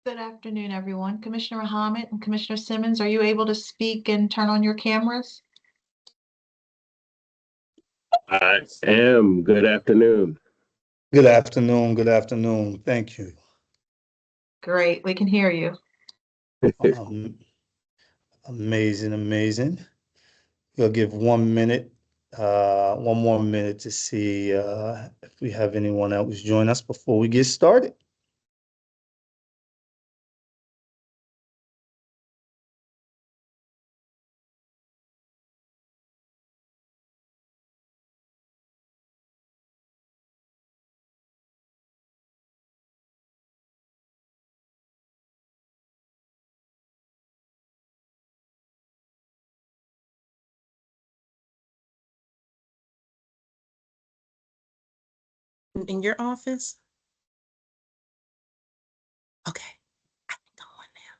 Good afternoon, everyone. Commissioner Muhammad and Commissioner Simmons, are you able to speak and turn on your cameras? I am. Good afternoon. Good afternoon. Good afternoon. Thank you. Great, we can hear you. Um, Amazing, amazing. We'll give 1 minute, one more minute to see if we have anyone else join us before we get started. In your office? Okay, I think I'm on now.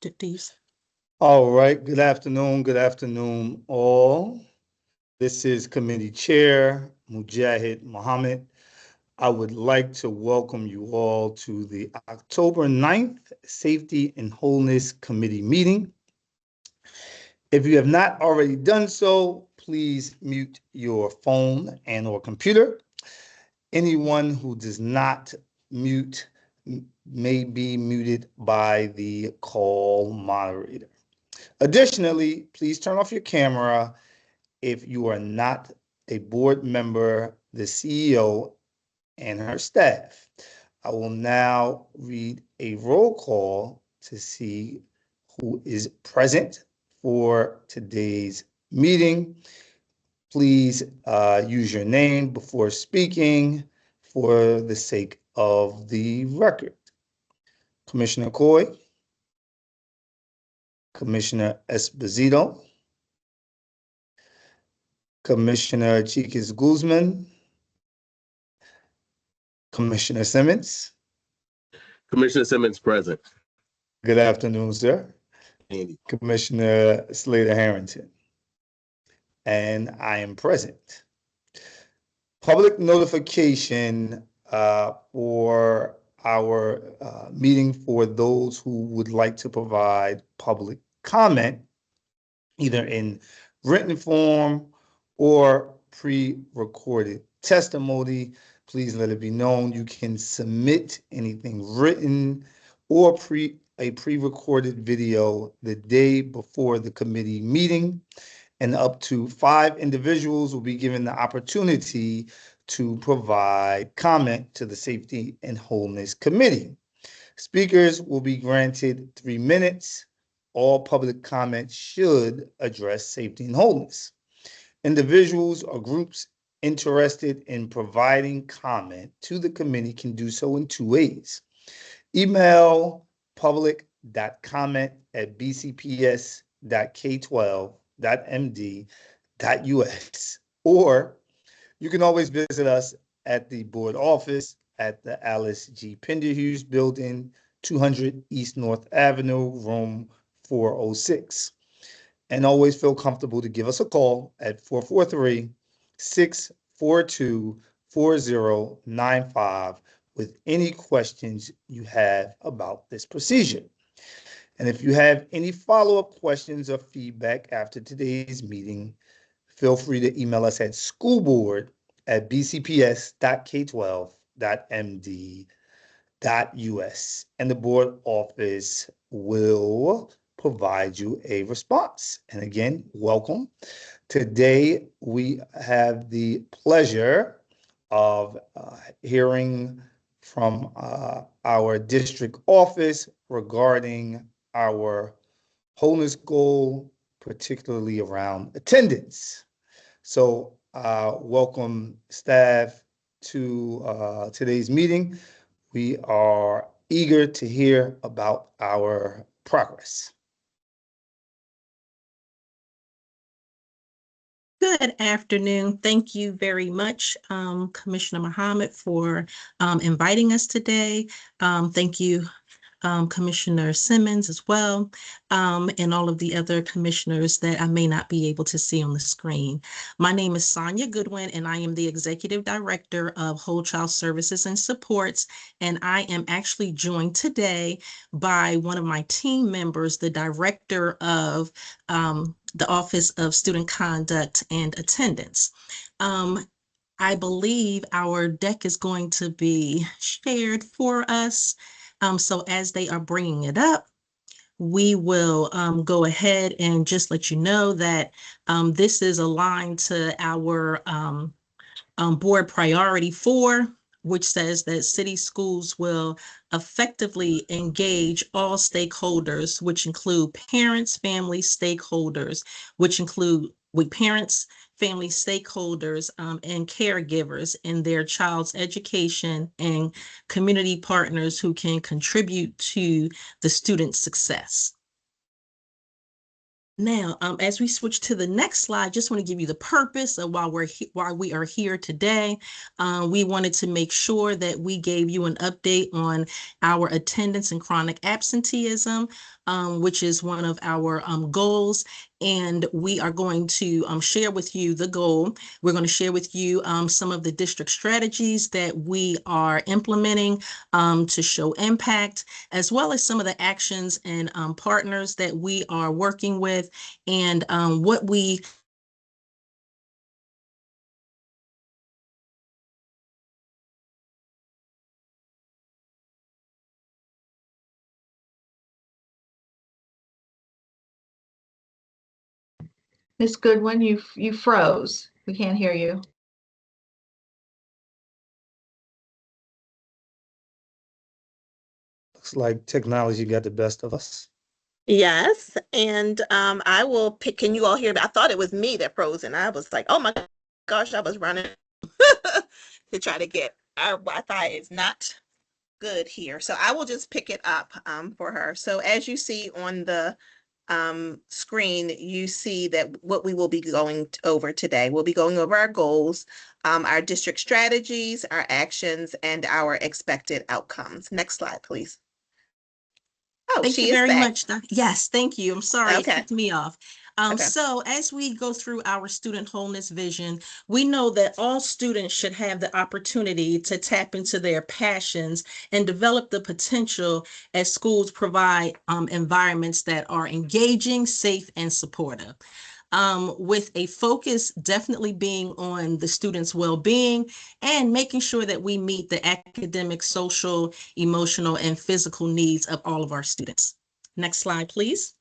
Do you? All right. Good afternoon. Good afternoon, all. This is Committee Chair Mujahid Muhammad. I would like to welcome you all to the October 9th Safety and Wholeness Committee meeting. If you have not already done so, please mute your phone and or computer. Anyone who does not mute may be muted by the call moderator. Additionally, please turn off your camera if you are not a board member, the CEO, and her staff. I will now read a roll call to see who is present for today's meeting. Please use your name before speaking for the sake of the record. Commissioner Coy, Commissioner Esposito, Commissioner Chiquis Guzman, Commissioner Simmons. Commissioner Simmons present. Good afternoon, sir. Andy. Commissioner Slater Harrington. And I am present. Public notification for our meeting for those who would like to provide public comment, either in written form or pre-recorded testimony. Please let it be known you can submit anything written or a pre-recorded video the day before the committee meeting, and up to 5 individuals will be given the opportunity to provide comment to the Safety and Wholeness Committee. Speakers will be granted 3 minutes. All public comments should address safety and wholeness. Individuals or groups interested in providing comment to the committee can do so in 2 ways. Email public.comment@bcps.k12.md.us, or you can always visit us at the board office at the Alice G. Penderhughes Building, 200 East North Avenue, room 406. And always feel comfortable to give us a call at 443-642-4095 with any questions you have about this procedure. And if you have any follow-up questions or feedback after today's meeting, feel free to email us at schoolboard@bcps.k12.md.us, and the board office will provide you a response. And again, welcome. Today, we have the pleasure of hearing from our district office regarding our wholeness goal, particularly around attendance. So welcome staff to today's meeting. We are eager to hear about our progress. Good afternoon. Thank you very much, Commissioner Muhammad, for inviting us today. Thank you, Commissioner Simmons as well, and all of the other commissioners that I may not be able to see on the screen. My name is Sonia Goodwin, and I am the Executive Director of Whole Child Services and Supports, and I am actually joined today by one of my team members, the Director of the Office of Student Conduct and Attendance. I believe our deck is going to be shared for us. So as they are bringing it up, we will go ahead and just let you know that this is aligned to our board priority 4, which says that city schools will effectively engage all stakeholders, which include parents, family stakeholders, which include parents, family stakeholders, and caregivers in their child's education, and community partners who can contribute to the student's success. Now, as we switch to the next slide, just want to give you the purpose of why we are here today. We wanted to make sure that we gave you an update on our attendance and chronic absenteeism, which is one of our goals. And we are going to share with you the goal. We're going to share with you some of the district strategies that we are implementing to show impact, as well as some of the actions and partners that we are working with, and what we Ms. Goodwin, you froze. We can't hear you. Looks like technology got the best of us. Yes, and I will pick. Can you all hear me? I thought it was me that froze, and I was like, "Oh my gosh!" I was running to try to get our Wi-Fi is not good here, so I will just pick it up for her. So as you see on the screen, you see that what we will be going over today. We'll be going over our goals, our district strategies, our actions, and our expected outcomes. Next slide, please. Oh, Thank she you is very back. much. Yes, thank you. I'm sorry, it Okay. kicked me off. Okay. So as we go through our student wholeness vision, we know that all students should have the opportunity to tap into their passions and develop the potential as schools provide environments that are engaging, safe, and supportive. With a focus definitely being on the students' well-being and making sure that we meet the academic, social, emotional, and physical needs of all of our students. Next slide, please.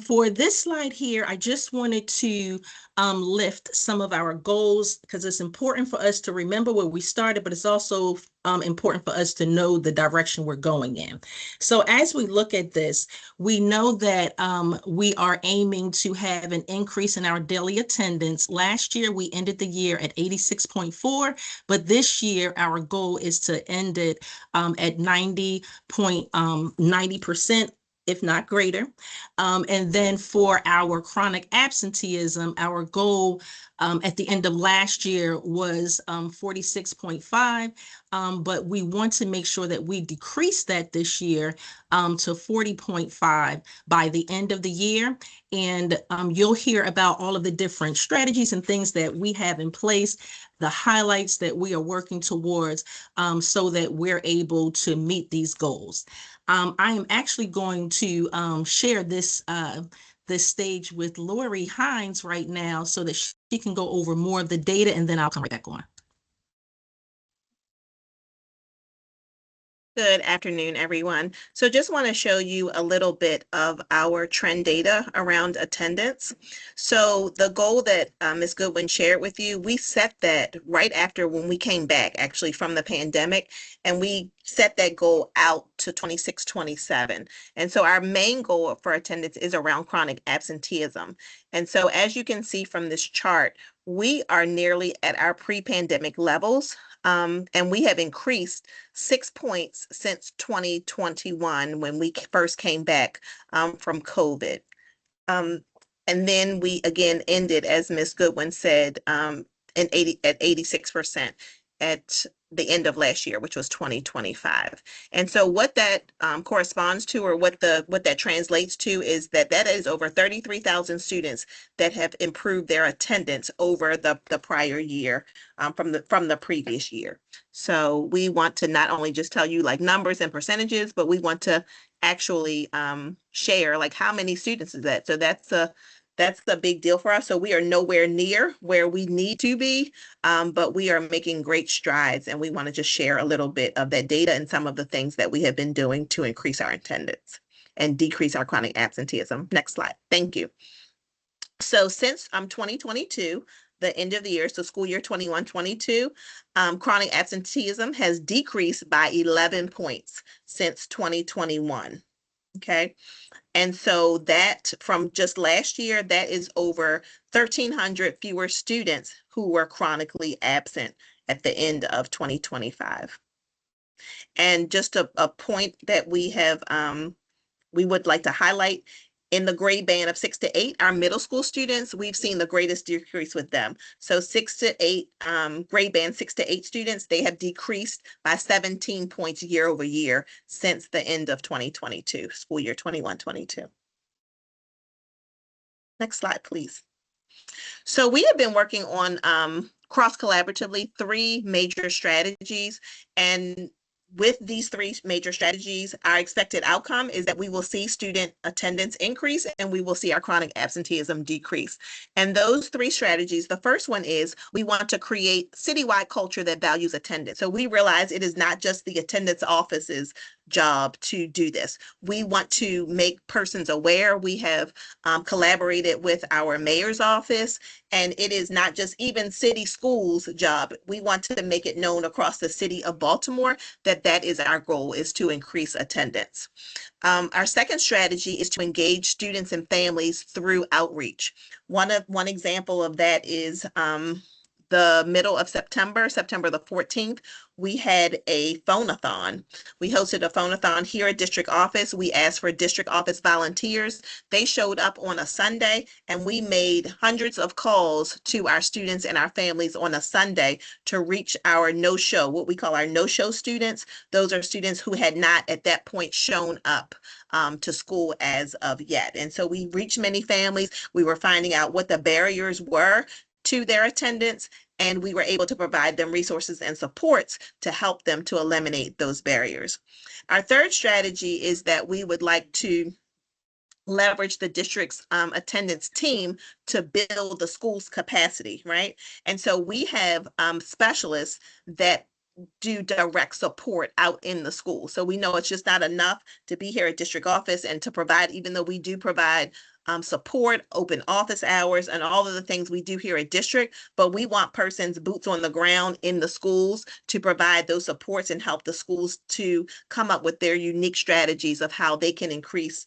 For this slide here, I just wanted to lift some of our goals, because it's important for us to remember where we started, but it's also important for us to know the direction we're going in. So as we look at this, we know that we are aiming to have an increase in our daily attendance. Last year, we ended the year at 86.4, but this year, our goal is to end it at 90%, if not greater. And then for our chronic absenteeism, our goal at the end of last year was 46.5, but we want to make sure that we decrease that this year to 40.5 by the end of the year. And you'll hear about all of the different strategies and things that we have in place, the highlights that we are working towards, so that we're able to meet these goals. I am actually going to share this stage with Lori Hines right now so that she can go over more of the data, and then I'll come right back on. Good afternoon, everyone. So just want to show you a little bit of our trend data around attendance. So the goal that Ms. Goodwin shared with you, we set that right after when we came back actually from the pandemic, and we set that goal out to 26, 27. And so our main goal for attendance is around chronic absenteeism. And so as you can see from this chart, we are nearly at our pre-pandemic levels. And we have increased 6 points since 2021 when we first came back from COVID. And then we again ended, as Ms. Goodwin said, at 86%. at the end of last year, which was 2025. And so what that corresponds to, or what that translates to, is that is over 33,000 students that have improved their attendance over the prior year, from the previous year. So we want to not only just tell you like numbers and percentages, but we want to actually share like how many students is that. So that's a big deal for us. So we are nowhere near where we need to be, but we are making great strides, and we want to just share a little bit of that data and some of the things that we have been doing to increase our attendance and decrease our chronic absenteeism. Next slide. Thank you. So since 2022, the end of the year, so school year 21-22, chronic absenteeism has decreased by 11 points since 2021. Okay. And so that from just last year, that is over 1,300 fewer students who were chronically absent at the end of 2025. And just a point that we have, we would like to highlight, in the grade band of 6 to 8, our middle school students, we've seen the greatest decrease with them. So 6 to 8, grade band 6 to 8 students, they have decreased by 17 points year over year since the end of 2022, school year 21-22. Next slide, please. So we have been working on cross-collaboratively 3 major strategies, and with these 3 major strategies, our expected outcome is that we will see student attendance increase and we will see our chronic absenteeism decrease. And those 3 strategies, the first one is we want to create citywide culture that values attendance. So we realize it is not just the attendance office's job to do this. We want to make persons aware. We have collaborated with our mayor's office, and it is not just even city schools' job. We want to make it known across the city of Baltimore that that is our goal, is to increase attendance. Our second strategy is to engage students and families through outreach. One example of that is the middle of September the 14th, we had a phone-a-thon. We hosted a phone-a-thon here at district office. We asked for district office volunteers. They showed up on a Sunday, and we made hundreds of calls to our students and our families on a Sunday to reach our no-show, what we call our no-show students. Those are students who had not at that point shown up to school as of yet. And so we reached many families. We were finding out what the barriers were to their attendance, and we were able to provide them resources and supports to help them to eliminate those barriers. Our third strategy is that we would like to leverage the district's attendance team to build the school's capacity, right? And so we have specialists that do direct support out in the school. So we know it's just not enough to be here at district office and to provide, even though we do provide support, open office hours, and all of the things we do here at district, but we want persons boots on the ground in the schools to provide those supports and help the schools to come up with their unique strategies of how they can increase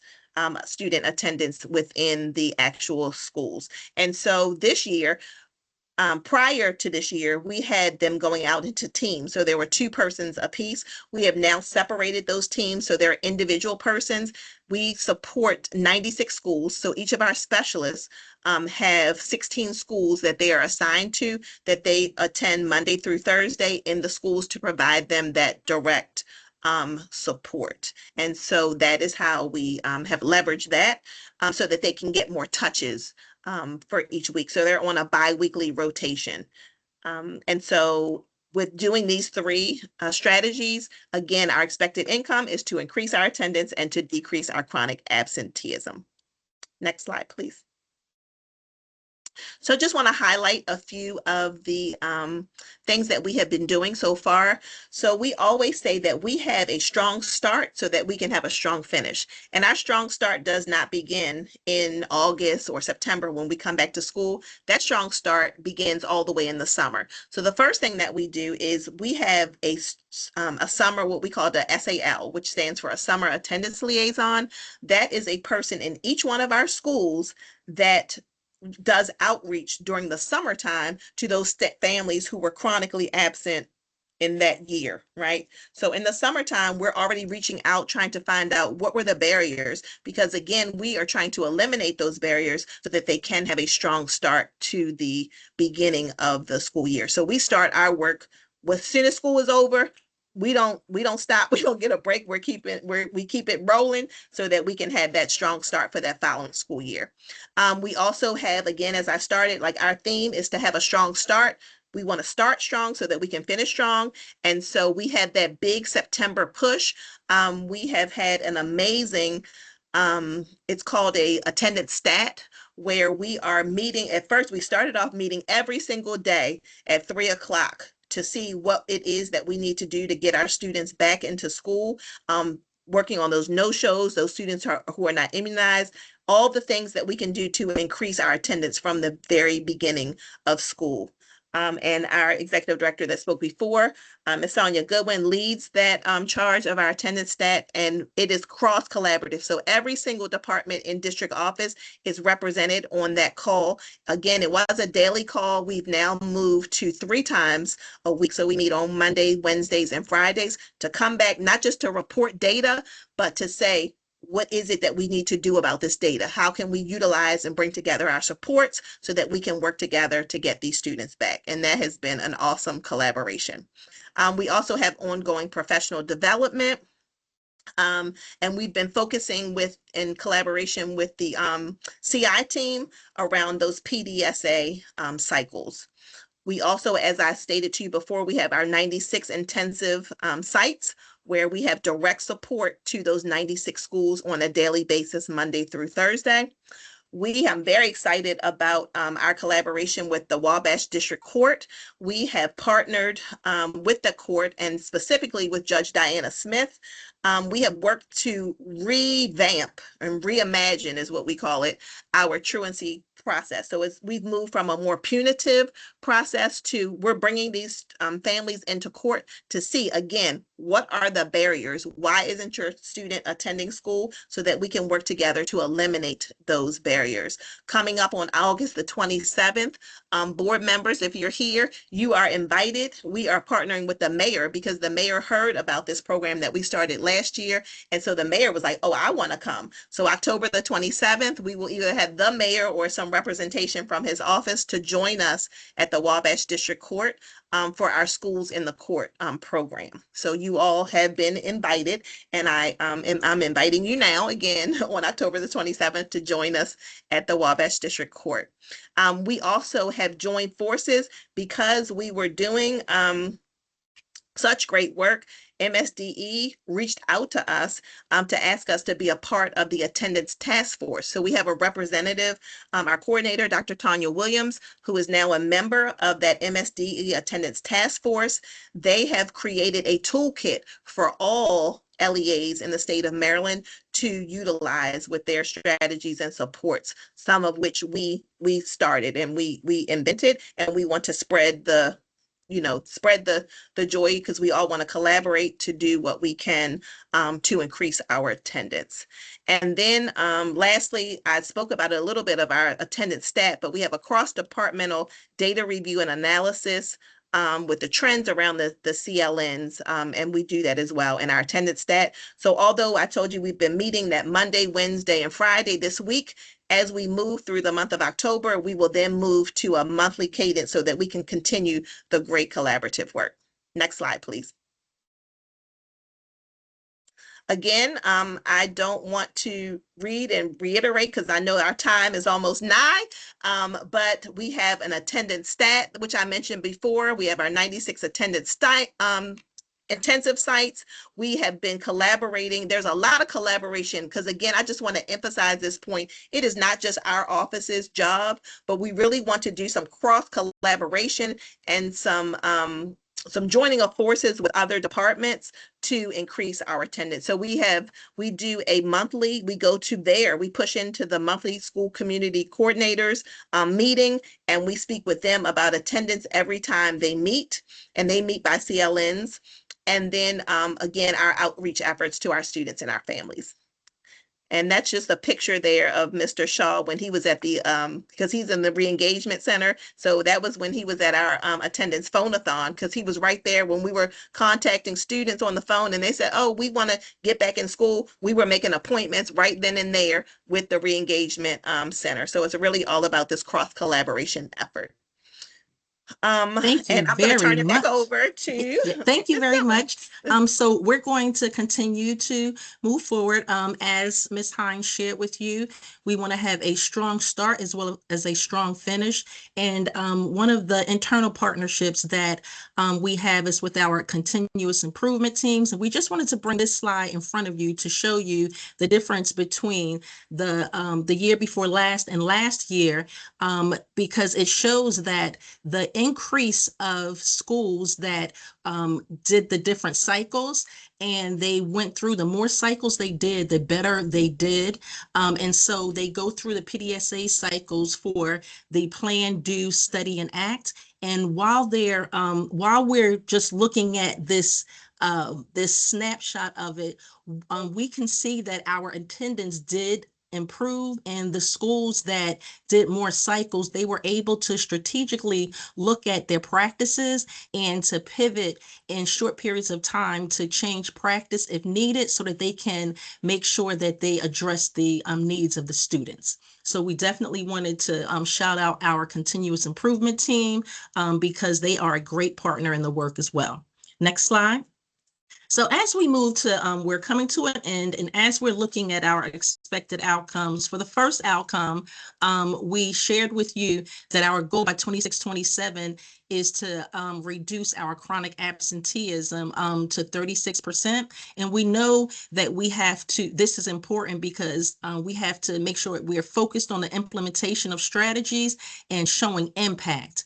student attendance within the actual schools. And so this year, prior to this year, we had them going out into teams. So there were 2 persons apiece. We have now separated those teams, so they're individual persons. We support 96 schools. So each of our specialists have 16 schools that they are assigned to, that they attend Monday through Thursday in the schools to provide them that direct support. And so that is how we have leveraged that so that they can get more touches for each week. So they're on a bi-weekly rotation. And so with doing these 3 strategies, again, our expected income is to increase our attendance and to decrease our chronic absenteeism. Next slide, please. So just want to highlight a few of the things that we have been doing so far. So we always say that we have a strong start so that we can have a strong finish. And our strong start does not begin in August or September when we come back to school. That strong start begins all the way in the summer. So the first thing that we do is we have a summer, what we call the SAL, which stands for a summer attendance liaison. That is a person in each one of our schools that does outreach during the summertime to those families who were chronically absent in that year, right? So in the summertime, we're already reaching out, trying to find out what were the barriers, because again, we are trying to eliminate those barriers so that they can have a strong start to the beginning of the school year. So we start our work as soon as school is over, we don't stop. We don't get a break. We keep it rolling so that we can have that strong start for that following school year. We also have, again, as I started, like our theme is to have a strong start. We want to start strong so that we can finish strong. And so we have that big September push. We have had an amazing, it's called a attendance stat, where we are meeting. At first, we started off meeting every single day at 3 o'clock to see what it is that we need to do to get our students back into school, working on those no-shows, those students who are not immunized, all the things that we can do to increase our attendance from the very beginning of school. And our executive director that spoke before, Ms. Sonia Goodwin, leads that charge of our attendance stat, and it is cross-collaborative. So every single department in district office is represented on that call. Again, it was a daily call. We've now moved to 3 times a week. So we meet on Monday, Wednesdays, and Fridays to come back, not just to report data, but to say, what is it that we need to do about this data? How can we utilize and bring together our supports so that we can work together to get these students back? And that has been an awesome collaboration. We also have ongoing professional development. And we've been focusing in collaboration with the CI team around those PDSA cycles. We also, as I stated to you before, we have our 96 intensive sites where we have direct support to those 96 schools on a daily basis, Monday through Thursday. I'm very excited about our collaboration with the Wabash District Court. We have partnered with the court, and specifically with Judge Diana Smith. We have worked to revamp and reimagine, is what we call it, our truancy process. So we've moved from a more punitive process to we're bringing these families into court to see, again, what are the barriers? Why isn't your student attending school? So that we can work together to eliminate those barriers. Coming up on August the 27th, board members, if you're here, you are invited. We are partnering with the mayor because the mayor heard about this program that we started last year. And so the mayor was like, oh, I want to come. So October the 27th, we will either have the mayor or some representation from his office to join us at the Wabash District Court for our Schools in the Court program. So you all have been invited, and I'm inviting you now again on October the 27th to join us at the Wabash District Court. We also have joined forces because we were doing such great work. MSDE reached out to us to ask us to be a part of the attendance task force. So we have a representative, our coordinator, Dr. Tanya Williams, who is now a member of that MSDE attendance task force. They have created a toolkit for all LEAs in the state of Maryland to utilize with their strategies and supports, some of which we started and we invented, and we want to spread the joy, because we all want to collaborate to do what we can to increase our attendance. And then lastly, I spoke about a little bit of our attendance stat, but we have a cross-departmental data review and analysis with the trends around the CLNs, and we do that as well in our attendance stat. So although I told you we've been meeting that Monday, Wednesday, and Friday this week, as we move through the month of October, we will then move to a monthly cadence so that we can continue the great collaborative work. Next slide, please. Again, I don't want to read and reiterate because I know our time is almost nigh, but we have an attendance stat, which I mentioned before. We have our 96 attendance intensive sites. We have been collaborating. There's a lot of collaboration because, again, I just want to emphasize this point. It is not just our office's job, but we really want to do some cross collaboration and some joining of forces with other departments to increase our attendance. So we do a monthly, we push into the monthly school community coordinators meeting, and we speak with them about attendance every time they meet, and they meet by CLNs. And then again, our outreach efforts to our students and our families. And that's just a picture there of Mr. Shaw when he was at the, because he's in the re-engagement center. So that was when he was at our attendance phone-a-thon, because he was right there when we were contacting students on the phone and they said, oh, we want to get back in school. We were making appointments right then and there with the re-engagement center. So it's really all about this cross-collaboration effort. Thank you And I'm going to very turn it back much. over to Yeah, thank you Ms. very Simmons. much. So we're going to continue to move forward. As Ms. Hines shared with you, we want to have a strong start as well as a strong finish. And one of the internal partnerships that we have is with our continuous improvement teams. And we just wanted to bring this slide in front of you to show you the difference between the year before last and last year, because it shows that the increase of schools that did the different cycles, and they went through, the more cycles they did, the better they did. And so they go through the PDSA cycles for the plan, do, study, and act. And while we're just looking at this this snapshot of it, we can see that our attendance did improve, and the schools that did more cycles, they were able to strategically look at their practices and to pivot in short periods of time to change practice if needed, so that they can make sure that they address the needs of the students. So we definitely wanted to shout out our continuous improvement team, because they are a great partner in the work as well. Next slide. So as we move to, we're coming to an end, and as we're looking at our expected outcomes, for the first outcome, we shared with you that our goal by 26-27 is to reduce our chronic absenteeism to 36%. And we know that we have to, this is important because we have to make sure we are focused on the implementation of strategies and showing impact.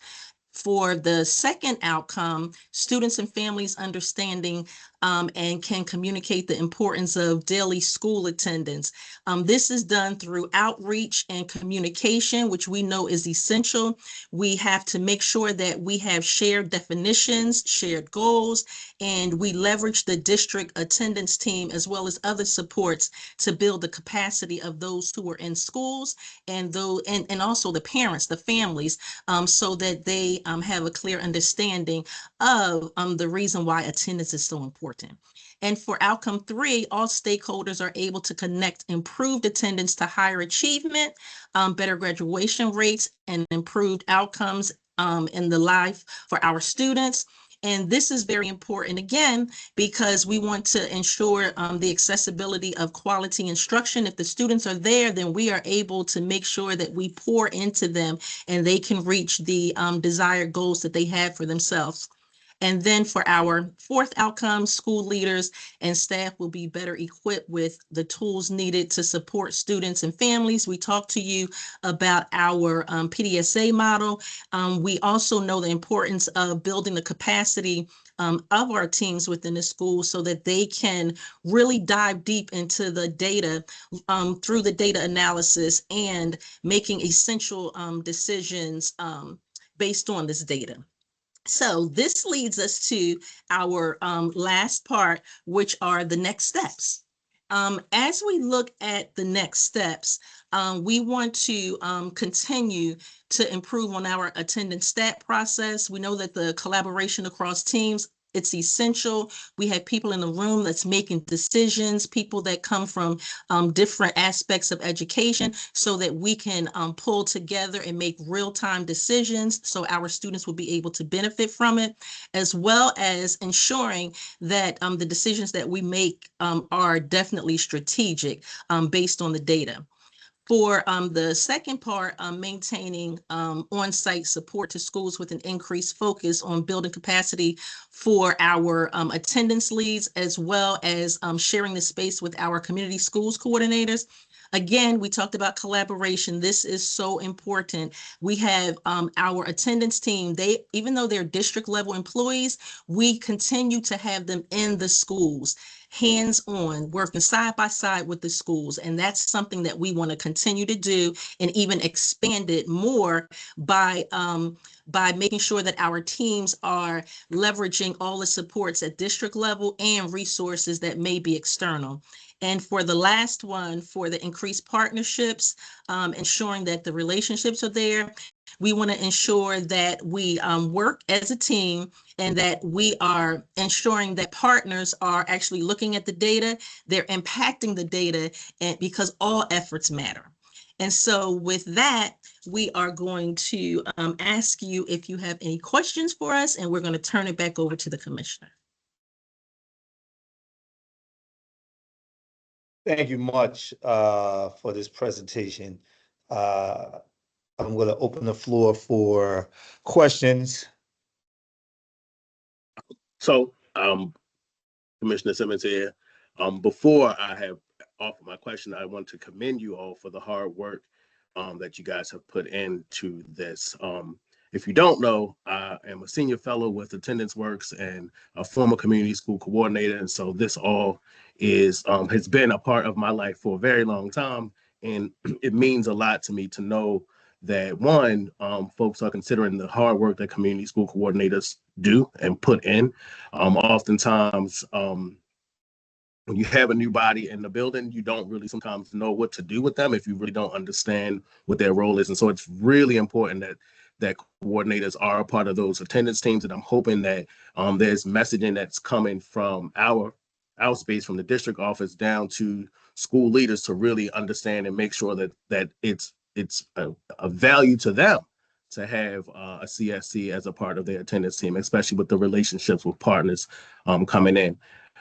For the second outcome, students and families understanding and can communicate the importance of daily school attendance. This is done through outreach and communication, which we know is essential. We have to make sure that we have shared definitions, shared goals, and we leverage the district attendance team as well as other supports to build the capacity of those who are in schools, and also the parents, the families, so that they have a clear understanding of the reason why attendance is so important. And for outcome 3, all stakeholders are able to connect improved attendance to higher achievement, better graduation rates, and improved outcomes in the life for our students. And this is very important, again, because we want to ensure the accessibility of quality instruction. If the students are there, then we are able to make sure that we pour into them and they can reach the desired goals that they have for themselves. And then for our fourth outcome, school leaders and staff will be better equipped with the tools needed to support students and families. We talked to you about our PDSA model. We also know the importance of building the capacity of our teams within the school so that they can really dive deep into the data through the data analysis and making essential decisions based on this data. So this leads us to our last part, which are the next steps. As we look at the next steps, we want to continue to improve on our attendance stat process. We know that the collaboration across teams, it's essential. We have people in the room that's making decisions, people that come from different aspects of education, so that we can pull together and make real-time decisions so our students will be able to benefit from it, as well as ensuring that the decisions that we make are definitely strategic based on the data. For the second part, maintaining on-site support to schools with an increased focus on building capacity for our attendance leads, as well as sharing the space with our community schools coordinators. Again, we talked about collaboration. This is so important. We have our attendance team. They, even though they're district level employees, we continue to have them in the schools, hands-on, working side by side with the schools. And that's something that we want to continue to do and even expand it more by making sure that our teams are leveraging all the supports at district level and resources that may be external. And for the last one, for the increased partnerships, ensuring that the relationships are there, we want to ensure that we work as a team and that we are ensuring that partners are actually looking at the data, they're impacting the data, and because all efforts matter. And so with that, we are going to ask you if you have any questions for us, and we're going to turn it back over to the commissioner. Thank you much for this presentation. I'm going to open the floor for questions. So, Commissioner Simmons here. Before I have offered my question, I want to commend you all for the hard work that you guys have put into this. If you don't know, I am a senior fellow with Attendance Works and a former community school coordinator. And so this all is has been a part of my life for a very long time. And it means a lot to me to know that one, folks are considering the hard work that community school coordinators do and put in. Oftentimes, when you have a new body in the building, you don't really sometimes know what to do with them if you really don't understand what their role is. And so it's really important that coordinators are a part of those attendance teams. And I'm hoping that there's messaging that's coming from our space, from the district office down to school leaders to really understand and make sure that it's a value to them to have a CSC as a part of their attendance team, especially with the relationships with partners coming in.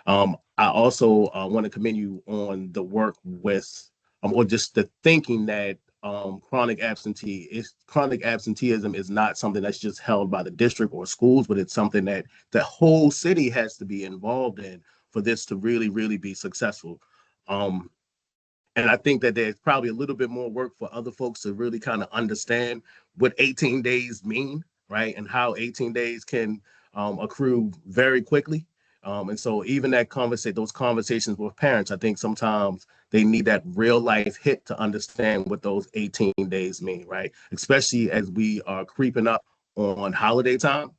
I also want to commend you on the work with, or just the thinking that chronic absenteeism is not something that's just held by the district or schools, but it's something that the whole city has to be involved in for this to really, really be successful. And I think that there's probably a little bit more work for other folks to really kind of understand what 18 days mean, right? And how 18 days can accrue very quickly. And so even those conversations with parents, I think sometimes they need that real life hit to understand what those 18 days mean, right? Especially as we are creeping up on holiday time,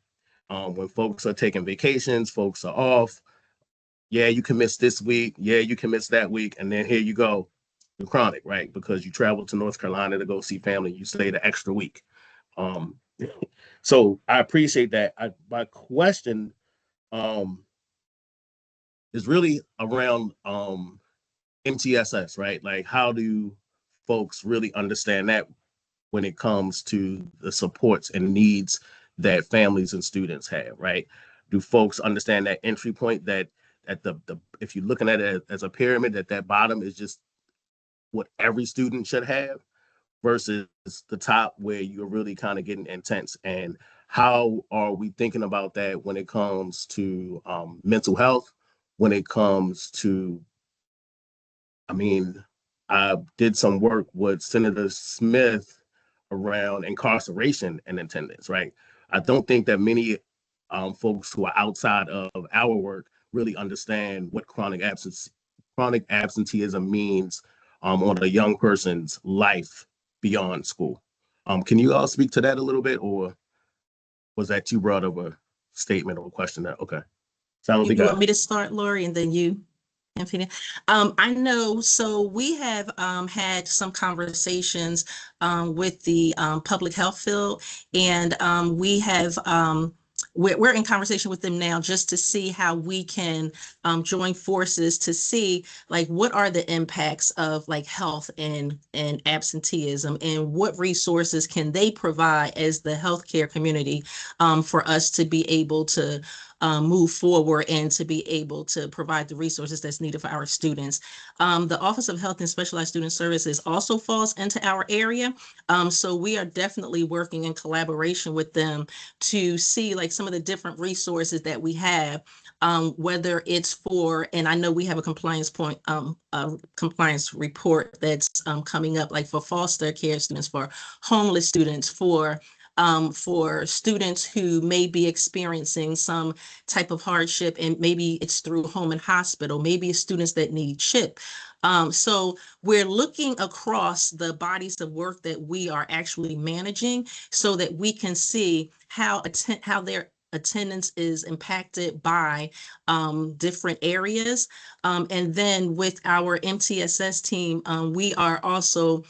when folks are taking vacations, folks are off. Yeah, you can miss this week. Yeah, you can miss that week. And then here you go, you're chronic, right? Because you traveled to North Carolina to go see family. You stayed an extra week. Um, so I appreciate that. My question is really around MTSS, right? Like, how do folks really understand that when it comes to the supports and needs that families and students have, right? Do folks understand that entry point, that at the if you're looking at it as a pyramid, that bottom is just what every student should have, versus the top where you're really kind of getting intense? And how are we thinking about that when it comes to mental health, when it comes to, I mean, I did some work with Senator Smith around incarceration and attendance, right? I don't think that many folks who are outside of our work really understand what chronic absenteeism means on a young person's life beyond school. Can you all speak to that a little bit, or was that too broad of a statement or a question? That okay? So I don't think You want me to start, Lori, and then you? I know, so we have had some conversations with the public health field, and we have we're in conversation with them now just to see how we can join forces to see like what are the impacts of like health and absenteeism, and what resources can they provide as the healthcare community for us to be able to move forward and to be able to provide the resources that's needed for our students. The Office of Health and Specialized Student Services also falls into our area. So we are definitely working in collaboration with them to see like some of the different resources that we have, whether it's for, and I know we have a compliance report that's coming up, like for foster care students, for homeless students, for students who may be experiencing some type of hardship, and maybe it's through home and hospital, maybe it's students that need CHIP. So we're looking across the bodies of work that we are actually managing so that we can see how their attendance is impacted by different areas. And then with our MTSS team, we are also,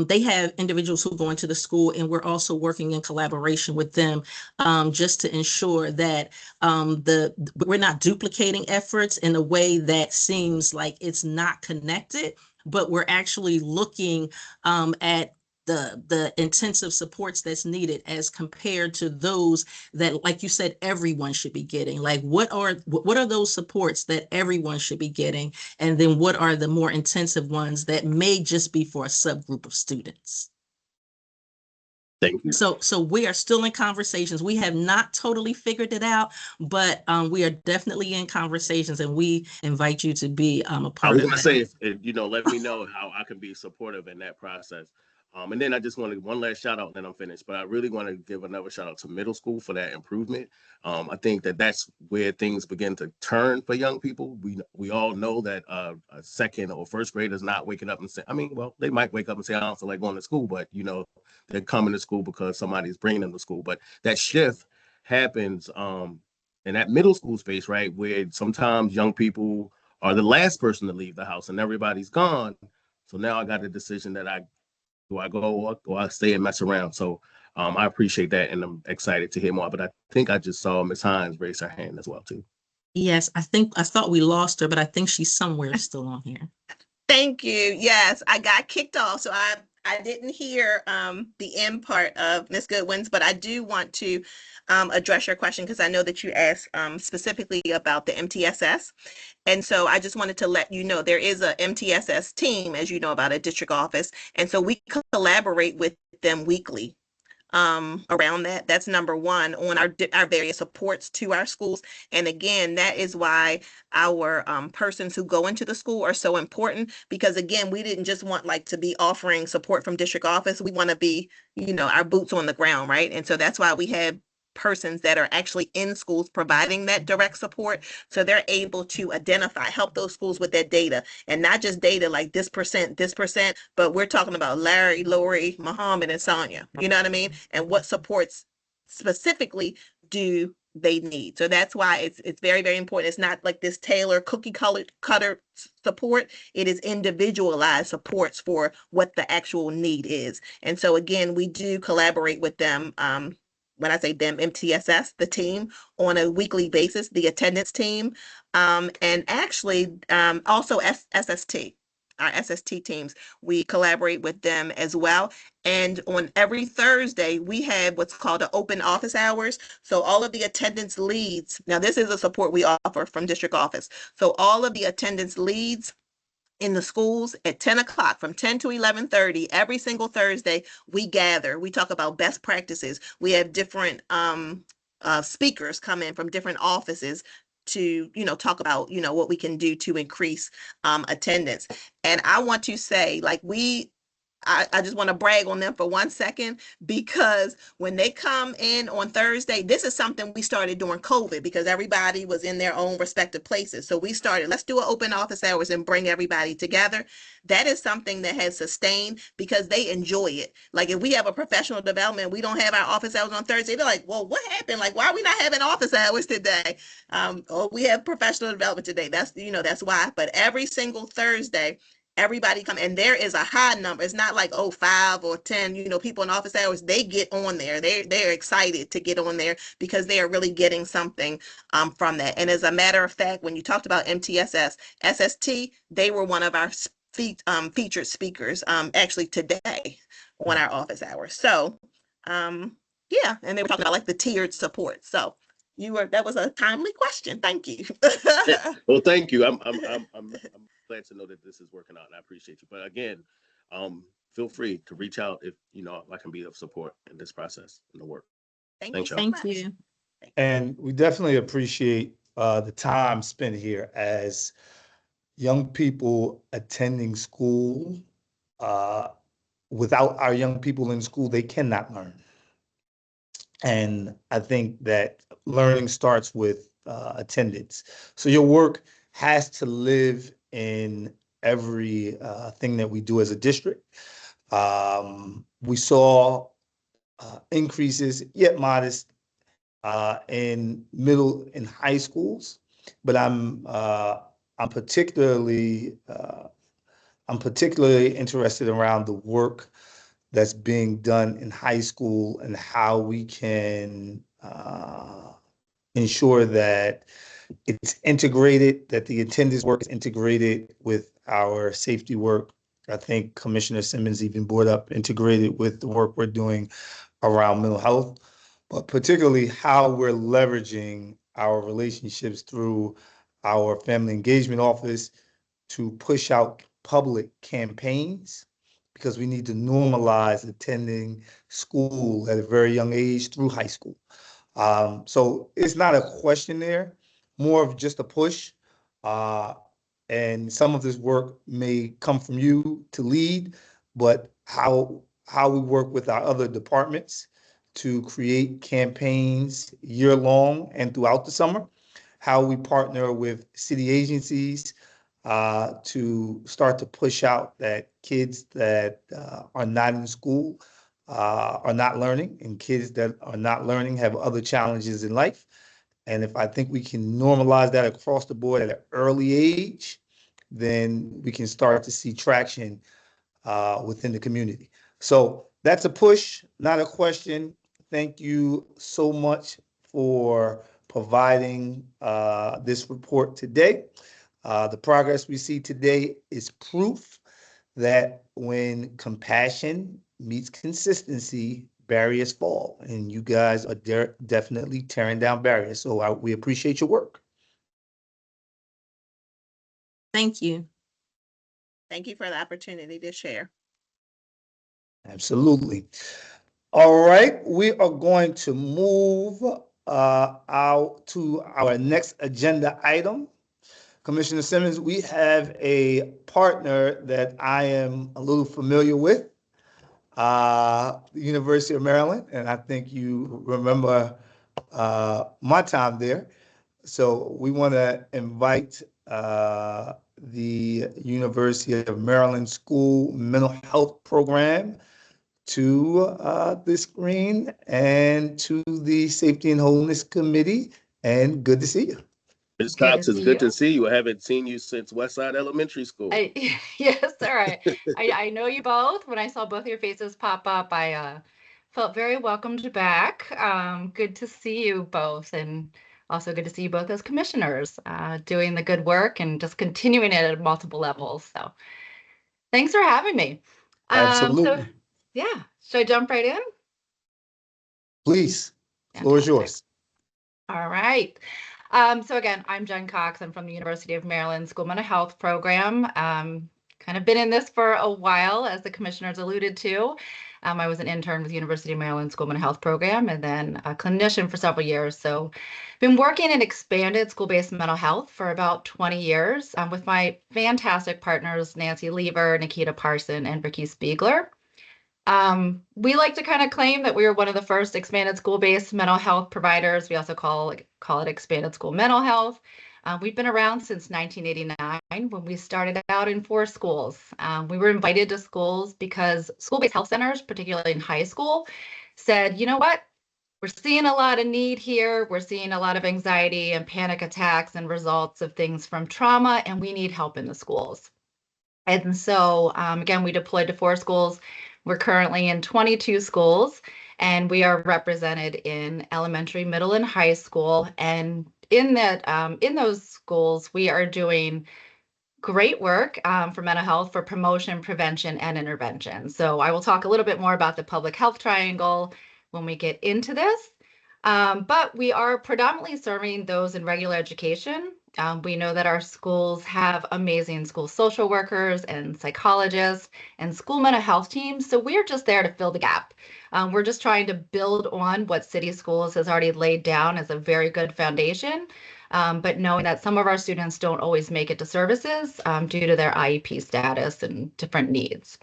they have individuals who go into the school, and we're also working in collaboration with them just to ensure that we're not duplicating efforts in a way that seems like it's not connected, but we're actually looking at the intensive supports that's needed as compared to those that, like you said, everyone should be getting. Like, what are those supports that everyone should be getting? And then what are the more intensive ones that may just be for a subgroup of students? Thank you. So we are still in conversations. We have not totally figured it out, but we are definitely in conversations, and we invite you to be a I part was of going to that. say, if, let me know how I can be supportive in that process. And then I just wanted one last shout out, and then I'm finished. But I really want to give another shout out to middle school for that improvement. I think that that's where things begin to turn for young people. We all know that a second or first grade is not waking up and saying, I mean, well, they might wake up and say, I don't feel like going to school, but they're coming to school because somebody's bringing them to school. But that shift happens in that middle school space, right, where sometimes young people are the last person to leave the house and everybody's gone. So now I got a decision that I go or I stay and mess around. So I appreciate that, and I'm excited to hear more. But I think I just saw Ms. Hines raise her hand as well too. Yes, I thought we lost her, but I think she's somewhere still on here. Thank you. Yes, I got kicked off, so I didn't hear the end part of Ms. Goodwin's, but I do want to address your question because I know that you asked specifically about the MTSS. And so I just wanted to let you know there is a MTSS team, as you know, about a district office. And so we collaborate with them weekly around that. That's number one on our various supports to our schools. And again, that is why our persons who go into the school are so important, because again, we didn't just want like to be offering support from district office. We want to be, our boots on the ground, right? And so that's why we have persons that are actually in schools providing that direct support, so they're able to help those schools with that data, and not just data like this percent, but we're talking about Larry, Lori, Muhammad, and Sonia, you know what I mean? And what supports specifically do they need. So that's why it's very, very important. It's not like this tailor cookie cutter support. It is individualized supports for what the actual need is. And so again, we do collaborate with them. When I say them, MTSS, the team, on a weekly basis, the attendance team, and actually also SST, our SST teams, we collaborate with them as well. And on every Thursday, we have what's called the open office hours. So all of the attendance leads, now this is a support we offer from district office. So all of the attendance leads in the schools at 10 o'clock, from 10 to 11:30 every single Thursday, we gather, we talk about best practices. We have different speakers come in from different offices to talk about what we can do to increase attendance. And I want to say, like, I just want to brag on them for 1 second, because when they come in on Thursday, this is something we started during COVID because everybody was in their own respective places. So we started, let's do an open office hours and bring everybody together. That is something that has sustained because they enjoy it. Like, if we have a professional development, we don't have our office hours on Thursday, they're like, well, what happened? Like, why are we not having office hours today? Or we have professional development today. That's why. But every single Thursday, everybody come, and there is a high number. It's not like 5 or 10 people in office hours. They get on there. They're excited to get on there because they are really getting something from that. And as a matter of fact, when you talked about MTSS, SST, they were one of our featured speakers actually today on our office hours. So yeah, and they were talking about like the tiered support. So that was a timely question. Thank you. Well, thank you. I'm glad to know that this is working out, and I appreciate you. But again, feel free to reach out if I can be of support in this process and the work. Thank Thanks, you y'all. so Thank much. you. And we definitely appreciate the time spent here as young people attending school. Without our young people in school, they cannot learn. And I think that learning starts with attendance. So your work has to live in every thing that we do as a district. We saw increases, yet modest, in middle and high schools, but I'm particularly interested around the work that's being done in high school and how we can ensure that it's integrated, that the attendance work is integrated with our safety work I think Commissioner Simmons even brought up integrated with the work we're doing around mental health, but particularly how we're leveraging our relationships through our family engagement office to push out public campaigns because we need to normalize attending school at a very young age through high school. So it's not a question there, more of just a push. Uh, and some of this work may come from you to lead, but how we work with our other departments to create campaigns year long and throughout the summer, how we partner with city agencies to start to push out that kids that are not in school are not learning, and kids that are not learning have other challenges in life. And if I think we can normalize that across the board at an early age, then we can start to see traction within the community. So that's a push, not a question. Thank you so much for providing this report today. The progress we see today is proof that when compassion meets consistency, barriers fall, and you guys are definitely tearing down barriers. So we appreciate your work. Thank you. Thank you for the opportunity to share. Absolutely. All right, we are going to move out to our next agenda item. Commissioner Simmons, we have a partner that I am a little familiar with, the University of Maryland, and I think you remember my time there. So we want to invite the University of Maryland School Mental Health Program to the screen and to the Safety and Wholeness Committee, and good to see you. Ms. Good Cox, to it's see good you. to see you. I haven't seen you since Westside Elementary School. Yes, all right. I know you both. When I saw both of your faces pop up, I felt very welcomed back. Good to see you both, and also good to see you both as commissioners, doing the good work and just continuing it at multiple levels. So thanks for having me. So Absolutely. yeah, should I jump right in? Please, floor is Fantastic. yours. All right. So again, I'm Jen Cox. I'm from the University of Maryland School Mental Health Program. Kind of been in this for a while, as the commissioners alluded to. I was an intern with the University of Maryland School Mental Health Program and then a clinician for several years. So been working in expanded school-based mental health for about 20 years with my fantastic partners, Nancy Lever, Nikita Parson, and Vicki Spiegler. We like to kind of claim that we were one of the first expanded school-based mental health providers. We also call it expanded school mental health. We've been around since 1989 when we started out in 4 schools. We were invited to schools because school-based health centers, particularly in high school, said, you know what? We're seeing a lot of need here. We're seeing a lot of anxiety and panic attacks and results of things from trauma, and we need help in the schools. And so, again, we deployed to 4 schools. We're currently in 22 schools, and we are represented in elementary, middle, and high school. And in those schools, we are doing great work for mental health, for promotion, prevention, and intervention. So I will talk a little bit more about the public health triangle when we get into this. But we are predominantly serving those in regular education. We know that our schools have amazing school social workers and psychologists and school mental health teams. So we're just there to fill the gap. We're just trying to build on what City Schools has already laid down as a very good foundation. But knowing that some of our students don't always make it to services due to their IEP status and different needs.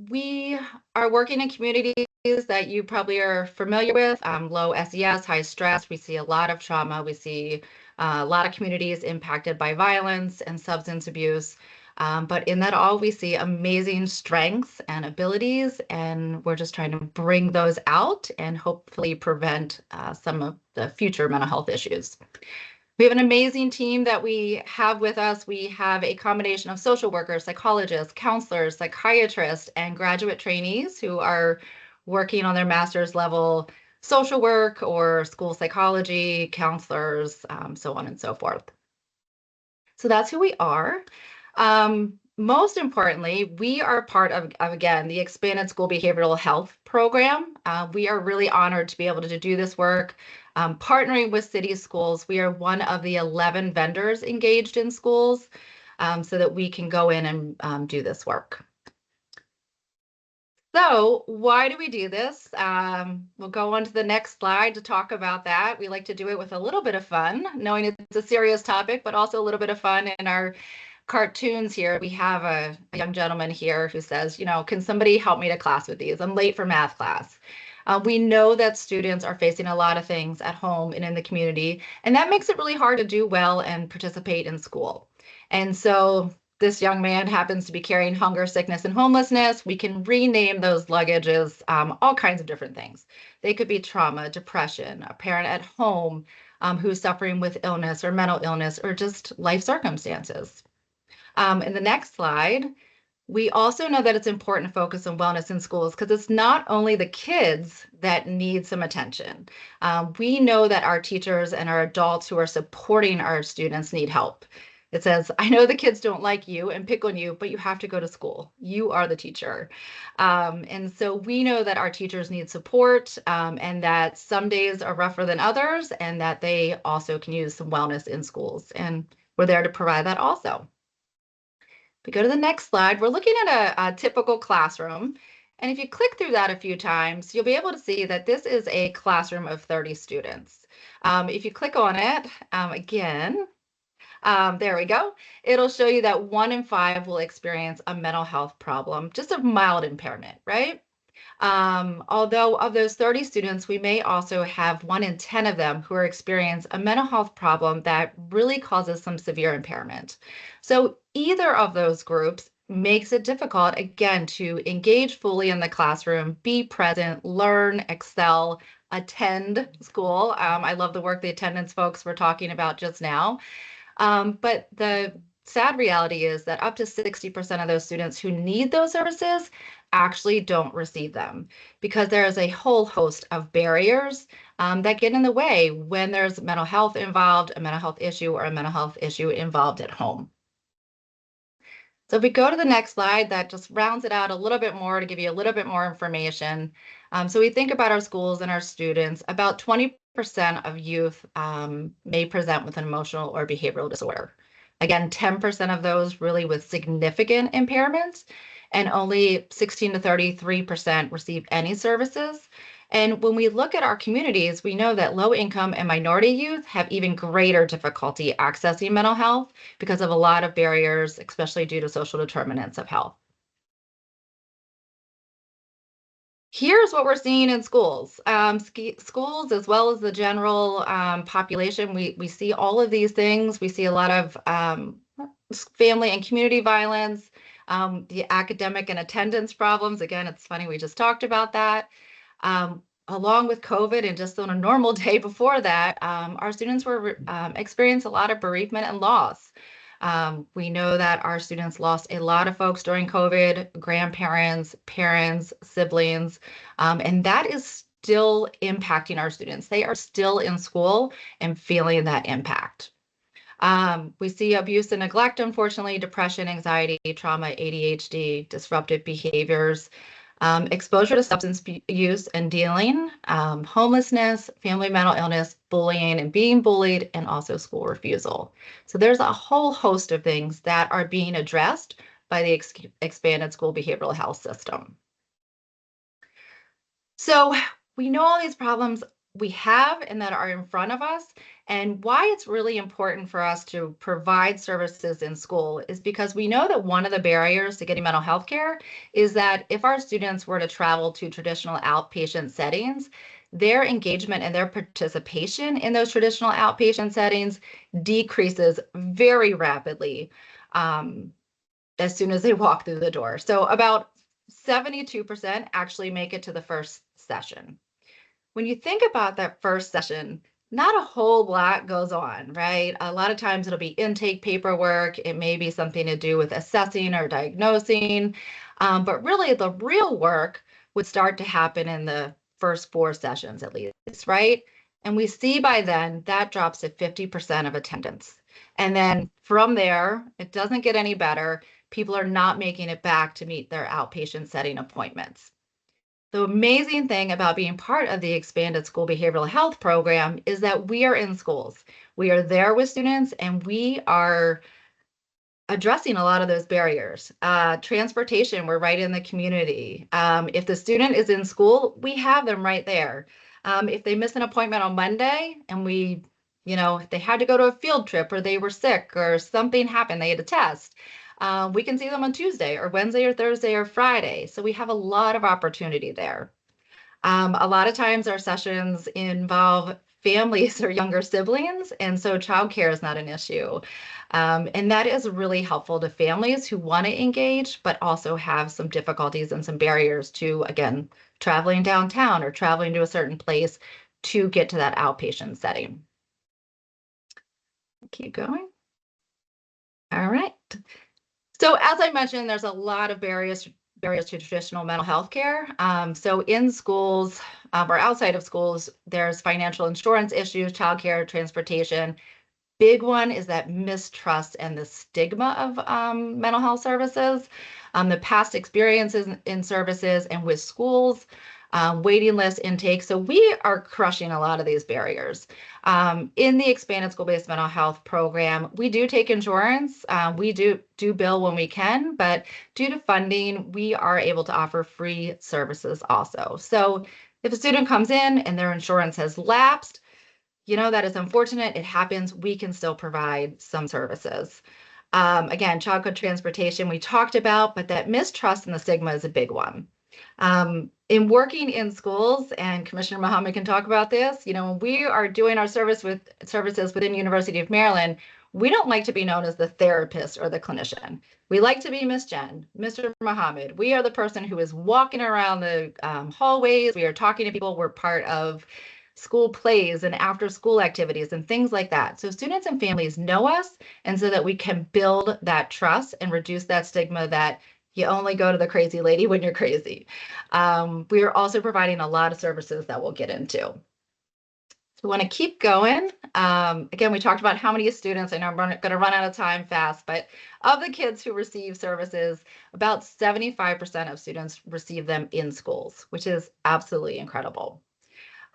We are working in communities that you probably are familiar with, low SES, high stress. We see a lot of trauma. We see a lot of communities impacted by violence and substance abuse. But in that all, we see amazing strengths and abilities, and we're just trying to bring those out and hopefully prevent some of the future mental health issues. We have an amazing team that we have with us. We have a combination of social workers, psychologists, counselors, psychiatrists, and graduate trainees who are working on their master's level social work or school psychology, counselors, so on and so forth. So that's who we are. most importantly, we are part of again, the expanded school behavioral health program. We are really honored to be able to do this work, partnering with city schools. We are one of the 11 vendors engaged in schools, so that we can go in and do this work. So why do we do this? We'll go on to the next slide to talk about that. We like to do it with a little bit of fun, knowing it's a serious topic, but also a little bit of fun. In our cartoons here, we have a young gentleman here who says, can somebody help me to class with these? I'm late for math class. We know that students are facing a lot of things at home and in the community, and that makes it really hard to do well and participate in school. And so this young man happens to be carrying hunger, sickness, and homelessness. We can rename those luggages all kinds of different things. They could be trauma, depression, a parent at home who's suffering with illness or mental illness, or just life circumstances. In the next slide, we also know that it's important to focus on wellness in schools because it's not only the kids that need some attention. We know that our teachers and our adults who are supporting our students need help. It says, I know the kids don't like you and pick on you, but you have to go to school. You are the teacher. And so we know that our teachers need support, and that some days are rougher than others, and that they also can use some wellness in schools. And we're there to provide that also. If we go to the next slide, we're looking at a typical classroom. And if you click through that a few times, you'll be able to see that this is a classroom of 30 students. If you click on it again, there we go. It'll show you that 1 in 5 will experience a mental health problem, just a mild impairment, right? Although of those 30 students, we may also have 1 in 10 of them who are experiencing a mental health problem that really causes some severe impairment. So either of those groups makes it difficult, again, to engage fully in the classroom, be present, learn, excel, attend school. I love the work the attendance folks were talking about just now. But the sad reality is that up to 60% of those students who need those services actually don't receive them because there is a whole host of barriers that get in the way when there's mental health involved, a mental health issue, or a mental health issue involved at home. So if we go to the next slide, that just rounds it out a little bit more to give you a little bit more information. So we think about our schools and our students, about 20% of youth may present with an emotional or behavioral disorder. Again, 10% of those really with significant impairments, and only 16 to 33% receive any services. And when we look at our communities, we know that low income and minority youth have even greater difficulty accessing mental health because of a lot of barriers, especially due to social determinants of health. Here's what we're seeing in schools. Schools, as well as the general population, we see all of these things. We see a lot of family and community violence, the academic and attendance problems. Again, it's funny, we just talked about that. Along with COVID and just on a normal day before that, our students were experienced a lot of bereavement and loss. We know that our students lost a lot of folks during COVID, grandparents, parents, siblings, and that is still impacting our students. They are still in school and feeling that impact. We see abuse and neglect, unfortunately, depression, anxiety, trauma, ADHD, disruptive behaviors, exposure to substance use and dealing, homelessness, family mental illness, bullying and being bullied, and also school refusal. So there's a whole host of things that are being addressed by the expanded school behavioral health system. So we know all these problems we have and that are in front of us. And why it's really important for us to provide services in school is because we know that one of the barriers to getting mental health care is that if our students were to travel to traditional outpatient settings, their engagement and their participation in those traditional outpatient settings decreases very rapidly as soon as they walk through the door. So about 72% actually make it to the first session. When you think about that first session, not a whole lot goes on, right? A lot of times it'll be intake paperwork. It may be something to do with assessing or diagnosing, but really the real work would start to happen in the first 4 sessions at least, right? And we see by then that drops to 50% of attendance. And then from there, it doesn't get any better. people are not making it back to meet their outpatient setting appointments. The amazing thing about being part of the expanded school behavioral health program is that we are in schools. We are there with students, and we are addressing a lot of those barriers. Transportation, we're right in the community. If the student is in school, we have them right there. If they miss an appointment on Monday and if they had to go to a field trip or they were sick or something happened, they had a test, we can see them on Tuesday or Wednesday or Thursday or Friday. So we have a lot of opportunity there. A lot of times our sessions involve families or younger siblings, and so childcare is not an issue. And that is really helpful to families who want to engage, but also have some difficulties and some barriers to, again, traveling downtown or traveling to a certain place to get to that outpatient setting. Keep going. All right. So as I mentioned, there's a lot of barriers to traditional mental health care. So in schools or outside of schools, there's financial insurance issues, childcare, transportation. Big one is that mistrust and the stigma of mental health services, the past experiences in services and with schools, waiting list intake. So we are crushing a lot of these barriers. In the expanded school-based mental health program, we do take insurance. We do bill when we can, but due to funding, we are able to offer free services also. So if a student comes in and their insurance has lapsed, that is unfortunate. It happens. We can still provide some services. Again, childhood transportation we talked about, but that mistrust and the stigma is a big one. In working in schools, and Commissioner Muhammad can talk about this, when we are doing our services within University of Maryland, we don't like to be known as the therapist or the clinician. We like to be Miss Jen, Mr. Muhammad. We are the person who is walking around the hallways. We are talking to people. We're part of school plays and after school activities and things like that. So students and families know us, and so that we can build that trust and reduce that stigma that you only go to the crazy lady when you're crazy. We are also providing a lot of services that we'll get into. So we want to keep going. Again, we talked about how many students, I know I'm going to run out of time fast, but of the kids who receive services, about 75% of students receive them in schools, which is absolutely incredible.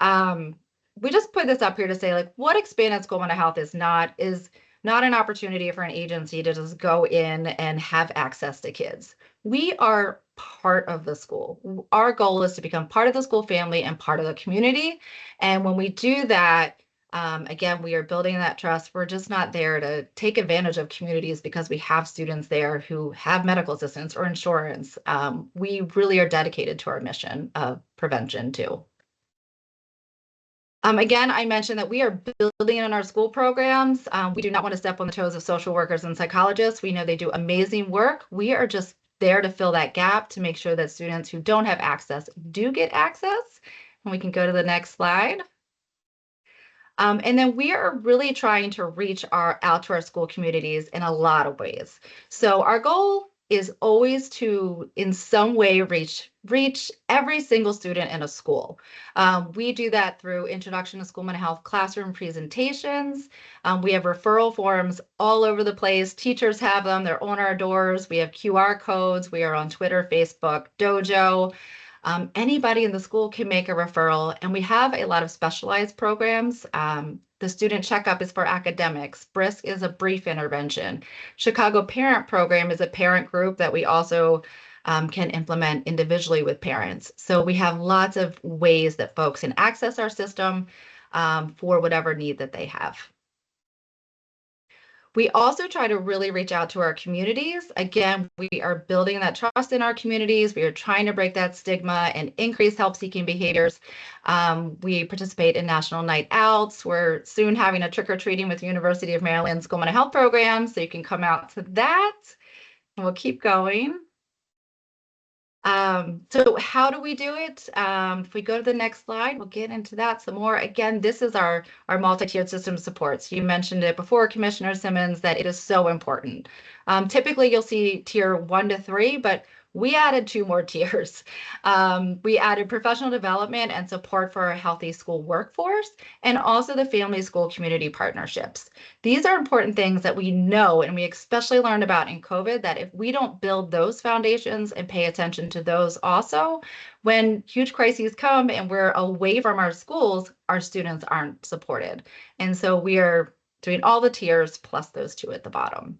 We just put this up here to say, what expanded school mental health is not an opportunity for an agency to just go in and have access to kids. We are part of the school. Our goal is to become part of the school family and part of the community. And when we do that, again, we are building that trust. We're just not there to take advantage of communities because we have students there who have medical assistance or insurance. We really are dedicated to our mission of prevention too. Again, I mentioned that we are building on our school programs. We do not want to step on the toes of social workers and psychologists. We know they do amazing work. We are just there to fill that gap to make sure that students who don't have access do get access. And we can go to the next slide. And then we are really trying to reach out to our school communities in a lot of ways. So our goal is always to, in some way, reach every single student in a school. We do that through Introduction to School Mental Health classroom presentations. We have referral forms all over the place. Teachers have them. They're on our doors. We have QR codes. We are on Twitter, Facebook, Dojo. Anybody in the school can make a referral, and we have a lot of specialized programs. The student checkup is for academics. BRISC is a brief intervention. Chicago Parent Program is a parent group that we also can implement individually with parents. So we have lots of ways that folks can access our system for whatever need that they have. We also try to really reach out to our communities. Again, we are building that trust in our communities. We are trying to break that stigma and increase help-seeking behaviors. We participate in national night outs. We're soon having a trick-or-treating with University of Maryland School Mental Health Program, so you can come out to that. And we'll keep going. So how do we do it? If we go to the next slide, we'll get into that some more. Again, this is our multi-tiered system supports. You mentioned it before, Commissioner Simmons, that it is so important. Typically, you'll see tier 1 to 3, but we added 2 more tiers. We added professional development and support for a healthy school workforce, and also the family school community partnerships. These are important things that we know, and we especially learned about in COVID, that if we don't build those foundations and pay attention to those also, when huge crises come and we're away from our schools, our students aren't supported. And so we are doing all the tiers plus those 2 at the bottom.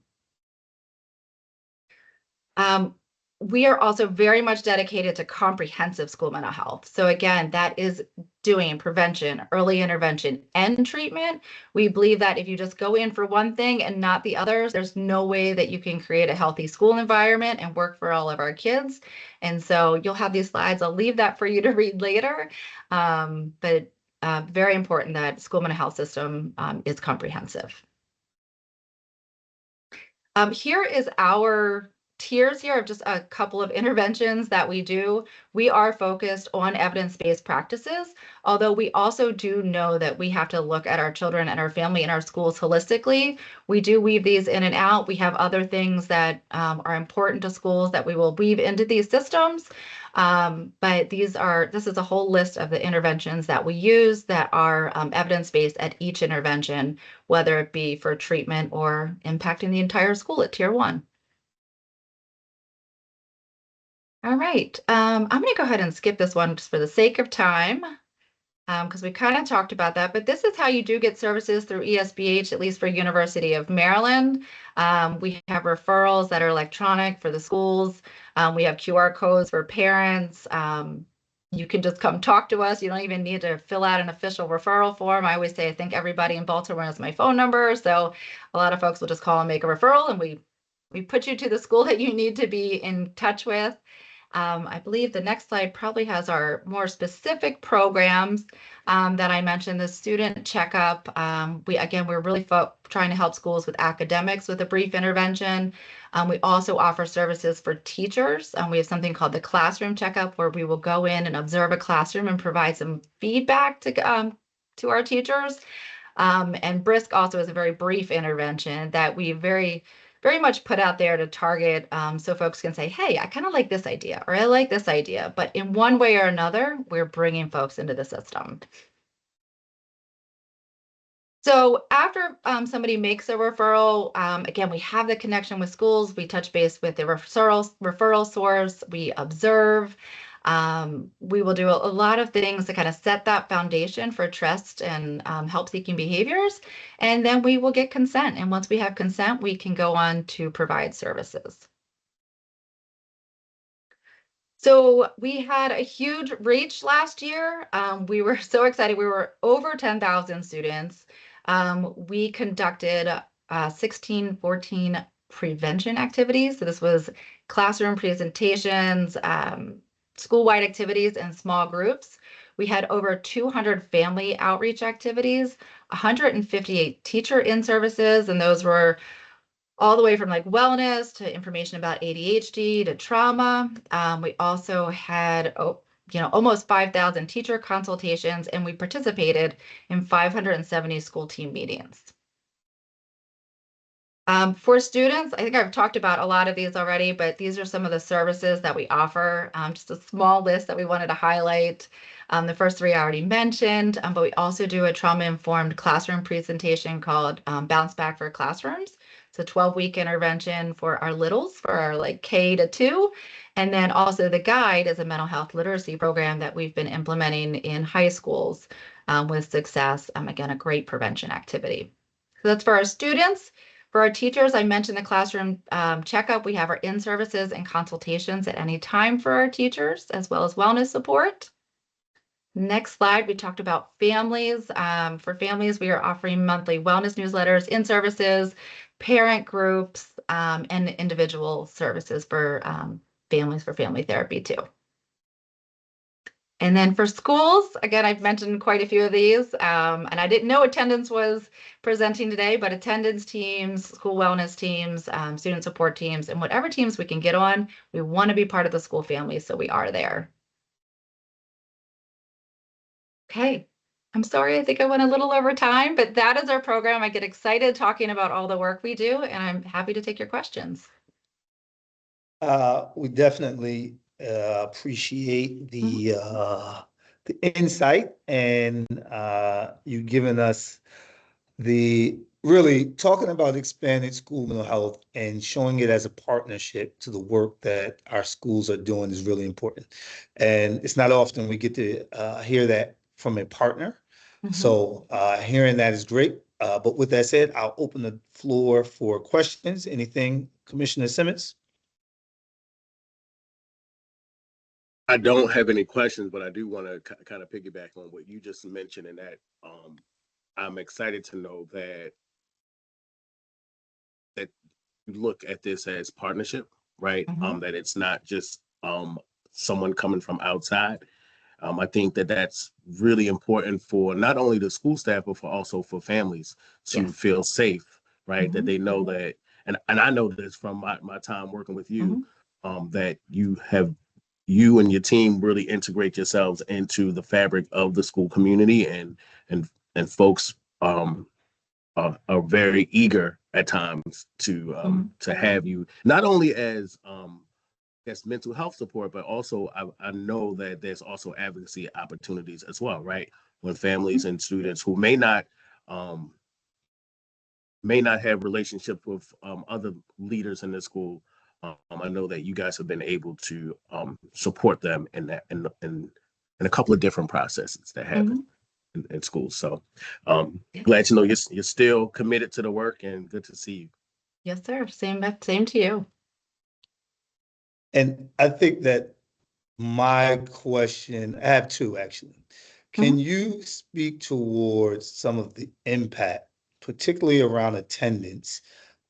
We are also very much dedicated to comprehensive school mental health. So again, that is doing prevention, early intervention, and treatment. We believe that if you just go in for one thing and not the others, there's no way that you can create a healthy school environment and work for all of our kids. And so you'll have these slides. I'll leave that for you to read later. But very important that school mental health system is comprehensive. Here is our tiers here of just a couple of interventions that we do. We are focused on evidence-based practices, although we also do know that we have to look at our children and our family and our schools holistically. We do weave these in and out. We have other things that are important to schools that we will weave into these systems. But this is a whole list of the interventions that we use that are evidence-based at each intervention, whether it be for treatment or impacting the entire school at tier 1. All right, I'm going to go ahead and skip this one just for the sake of time, because we kind of talked about that. But this is how you do get services through ESBH, at least for University of Maryland. We have referrals that are electronic for the schools. We have QR codes for parents. You can just come talk to us. You don't even need to fill out an official referral form. I always say, I think everybody in Baltimore has my phone number. So a lot of folks will just call and make a referral, and we put you to the school that you need to be in touch with. I believe the next slide probably has our more specific programs that I mentioned, the student checkup. We're really trying to help schools with academics with a brief intervention. We also offer services for teachers. We have something called the classroom checkup, where we will go in and observe a classroom and provide some feedback to our teachers. And BRISC also is a very brief intervention that we very much put out there to target, so folks can say, hey, I kind of like this idea, or I like this idea, but in one way or another, we're bringing folks into the system. So after somebody makes a referral, again, we have the connection with schools. We touch base with the referral source. We observe. We will do a lot of things to kind of set that foundation for trust and help-seeking behaviors. And then we will get consent. And once we have consent, we can go on to provide services. So we had a huge reach last year. We were so excited. We were over 10,000 students. We conducted 14 prevention activities. So this was classroom presentations, school-wide activities, and small groups. We had over 200 family outreach activities, 158 teacher in-services, and those were all the way from like wellness to information about ADHD to trauma. We also had almost 5,000 teacher consultations, and we participated in 570 school team meetings. For students, I think I've talked about a lot of these already, but these are some of the services that we offer. Just a small list that we wanted to highlight. The first 3 I already mentioned, but we also do a trauma-informed classroom presentation called Bounce Back for Classrooms. It's a 12-week intervention for our littles, for our like K to 2. And then also the guide is a mental health literacy program that we've been implementing in high schools with success. Again, a great prevention activity. So that's for our students. For our teachers, I mentioned the classroom checkup. We have our in-services and consultations at any time for our teachers, as well as wellness support. Next slide, we talked about families. For families, we are offering monthly wellness newsletters, in-services, parent groups, and individual services for families for family therapy too. And then for schools, again, I've mentioned quite a few of these, and I didn't know attendance was presenting today, but attendance teams, school wellness teams, student support teams, and whatever teams we can get on, we want to be part of the school family, so we are there. Okay, I'm sorry, I think I went a little over time, but that is our program. I get excited talking about all the work we do, and I'm happy to take your questions. We definitely appreciate the insight and you giving us the really talking about expanded school mental health and showing it as a partnership to the work that our schools are doing is really important. And it's not often we get to hear that from a partner. Mhm. So hearing that is great. But with that said, I'll open the floor for questions. Anything, Commissioner Simmons? I don't have any questions, but I do want to kind of piggyback on what you just mentioned, and that I'm excited to know that you look at this as partnership, right? Mhm. That it's not just someone coming from outside. I think that that's really important for not only the school staff, but for also for families to Yes. feel safe, right? That Mhm. they know that, and I know this from my time working with you, Mhm. that you and your team really integrate yourselves into the fabric of the school community, and and folks are very eager at times Mhm. to have you not only as mental health support, but also I know that there's also advocacy opportunities as well, right? When families and students who um, may not have relationships with other leaders in the school, I know that you guys have been able to support them in that in a couple of different processes that happen Mhm. in schools. So glad to know you're still committed to the work, and good to see you. Yes, sir. Same to you. And I think that my question, I have two actually. Can Mhm. you speak towards some of the impact, particularly around attendance,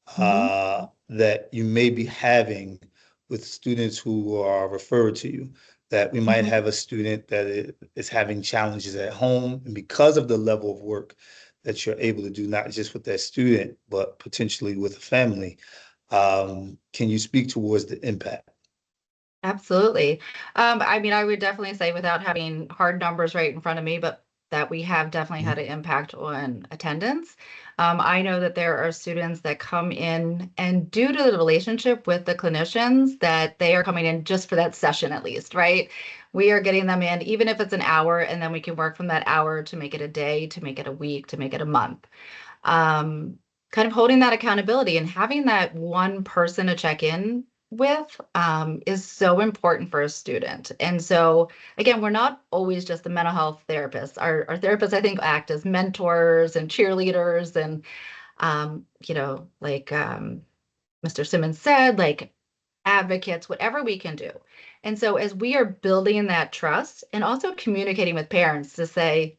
Mhm. that you may be having with students who are referred to you? That we might Mhm. have a student that is having challenges at home, and because of the level of work that you're able to do, not just with that student, but potentially with a family, can you speak towards the impact? Absolutely. I mean, I would definitely say without having hard numbers right in front of me, but that we have definitely had an impact on attendance. I know that there are students that come in and due to the relationship with the clinicians that they are coming in just for that session at least, right? We are getting them in, even if it's an hour, and then we can work from that hour to make it a day, to make it a week, to make it a month. um, kind of holding that accountability and having that one person to check in with is so important for a student. And so, again, we're not always just the mental health therapists. Our therapists, I think, act as mentors and cheerleaders and, like Mr. Simmons said, like advocates, whatever we can do. And so, as we are building that trust and also communicating with parents to say,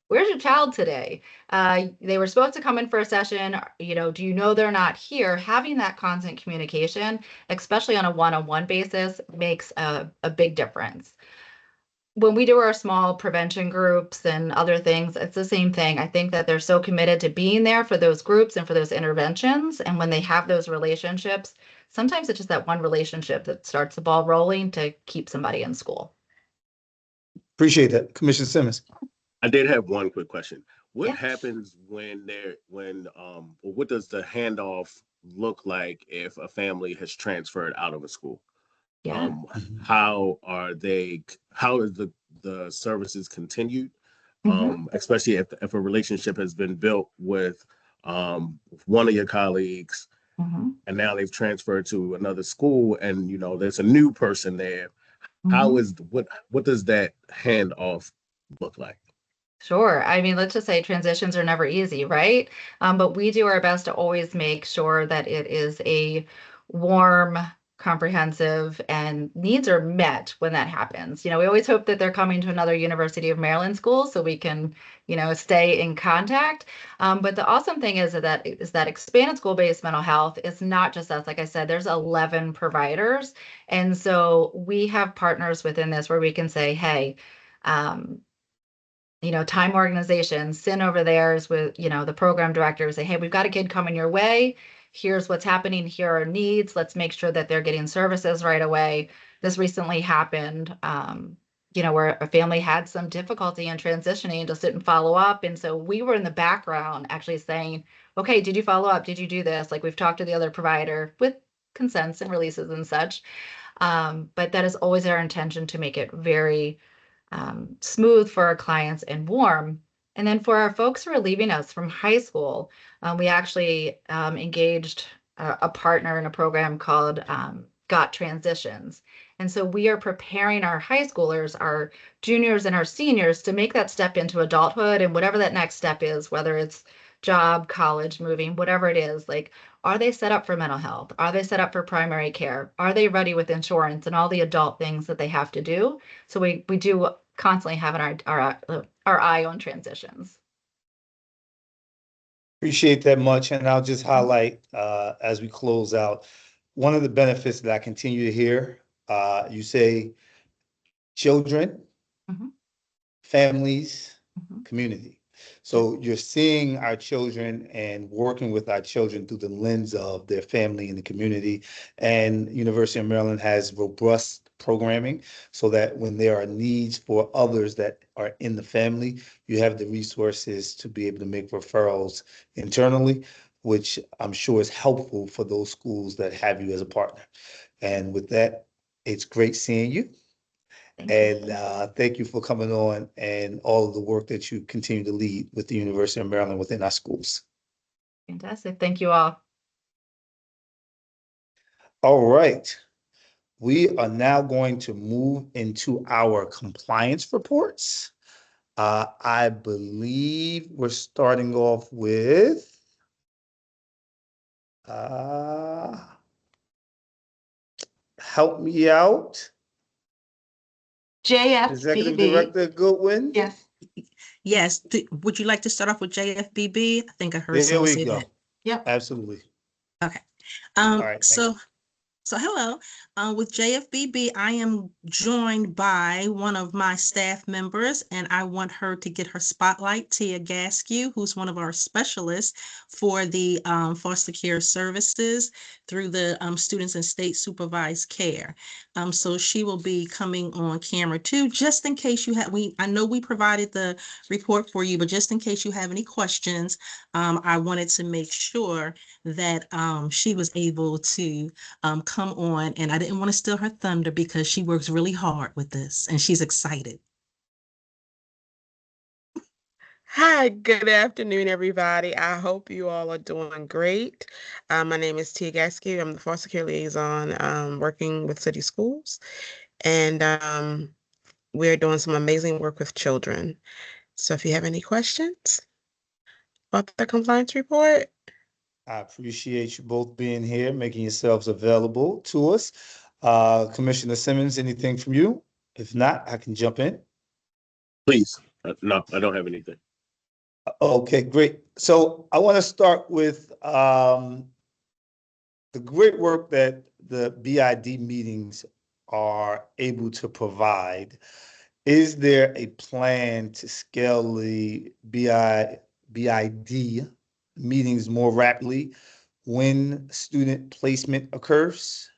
where's your child today? They were supposed to come in for a session. Do you know they're not here? Having that constant communication, especially on a one-on-one basis, makes a big difference. When we do our small prevention groups and other things, it's the same thing. I think that they're so committed to being there for those groups and for those interventions. And when they have those relationships, sometimes it's just that one relationship that starts the ball rolling to keep somebody in school. Appreciate that, Commissioner Simmons. I did have one quick question. What Yeah. happens or what does the handoff look like if a family has transferred out of a school? Yeah. Um, how is the services continued? Hmm. Especially if a relationship has been built with one of your colleagues Hmm. and now they've transferred to another school and there's a new person there. Hmm. What does that handoff look like? Sure. I mean, let's just say transitions are never easy, right? But we do our best to always make sure that it is a warm, comprehensive, and needs are met when that happens. We always hope that they're coming to another University of Maryland school so we can, stay in contact. But the awesome thing is that expanded school-based mental health is not just us. Like I said, there's 11 providers. And so we have partners within this where we can say, hey, um, time organizations send over theirs with, the program director, say, hey, we've got a kid coming your way. Here's what's happening. Here are needs. Let's make sure that they're getting services right away. This recently happened, where a family had some difficulty in transitioning, just didn't follow up. And so we were in the background actually saying, okay, did you follow up? Did you do this? Like we've talked to the other provider with consents and releases and such. But that is always our intention to make it very smooth for our clients and warm. And then for our folks who are leaving us from high school, we actually engaged a partner in a program called Got Transitions. And so we are preparing our high schoolers, our juniors and our seniors to make that step into adulthood and whatever that next step is, whether it's job, college, moving, whatever it is, like, are they set up for mental health? Are they set up for primary care? Are they ready with insurance and all the adult things that they have to do? So we do constantly have our eye on transitions. Appreciate that much, and I'll just highlight as we close out, one of the benefits that I continue to hear, you say children, Mhm. families, Mhm. community. So you're seeing our children and working with our children through the lens of their family and the community. And University of Maryland has robust programming so that when there are needs for others that are in the family, you have the resources to be able to make referrals internally, which I'm sure is helpful for those schools that have you as a partner. And with that, it's great seeing you. Thank you. And thank you for coming on and all of the work that you continue to lead with the University of Maryland within our schools. Fantastic. Thank you all. All right. We are now going to move into our compliance reports. I believe we're starting off with help me out, Executive JFBB, Director Goodwin. yes, Yes, would you like to start off with JFBB? I think I heard There someone we say go. that. yep. Absolutely. Okay. All right. Thank you. So hello, with JFBB, I am joined by one of my staff members, and I want her to get her spotlight, Tia Gaskew, who's one of our specialists for the foster care services through the Students in State Supervised Care. So she will be coming on camera too, just in case you have, I know we provided the report for you, but just in case you have any questions, I wanted to make sure that she was able to come on, and I didn't want to steal her thunder because she works really hard with this and she's excited. Hi, good afternoon, everybody. I hope you all are doing great. My name is Tia Gaskew. I'm the foster care liaison working with city schools, and we're doing some amazing work with children. So if you have any questions about the compliance report. I appreciate you both being here, making yourselves available to us. Commissioner Simmons, anything from you? If not, I can jump in. Please. No, I don't have anything. Okay, great. So I want to start with the great work that the BID meetings are able to provide. Is there a plan to scale the BID meetings more rapidly when student placement occurs?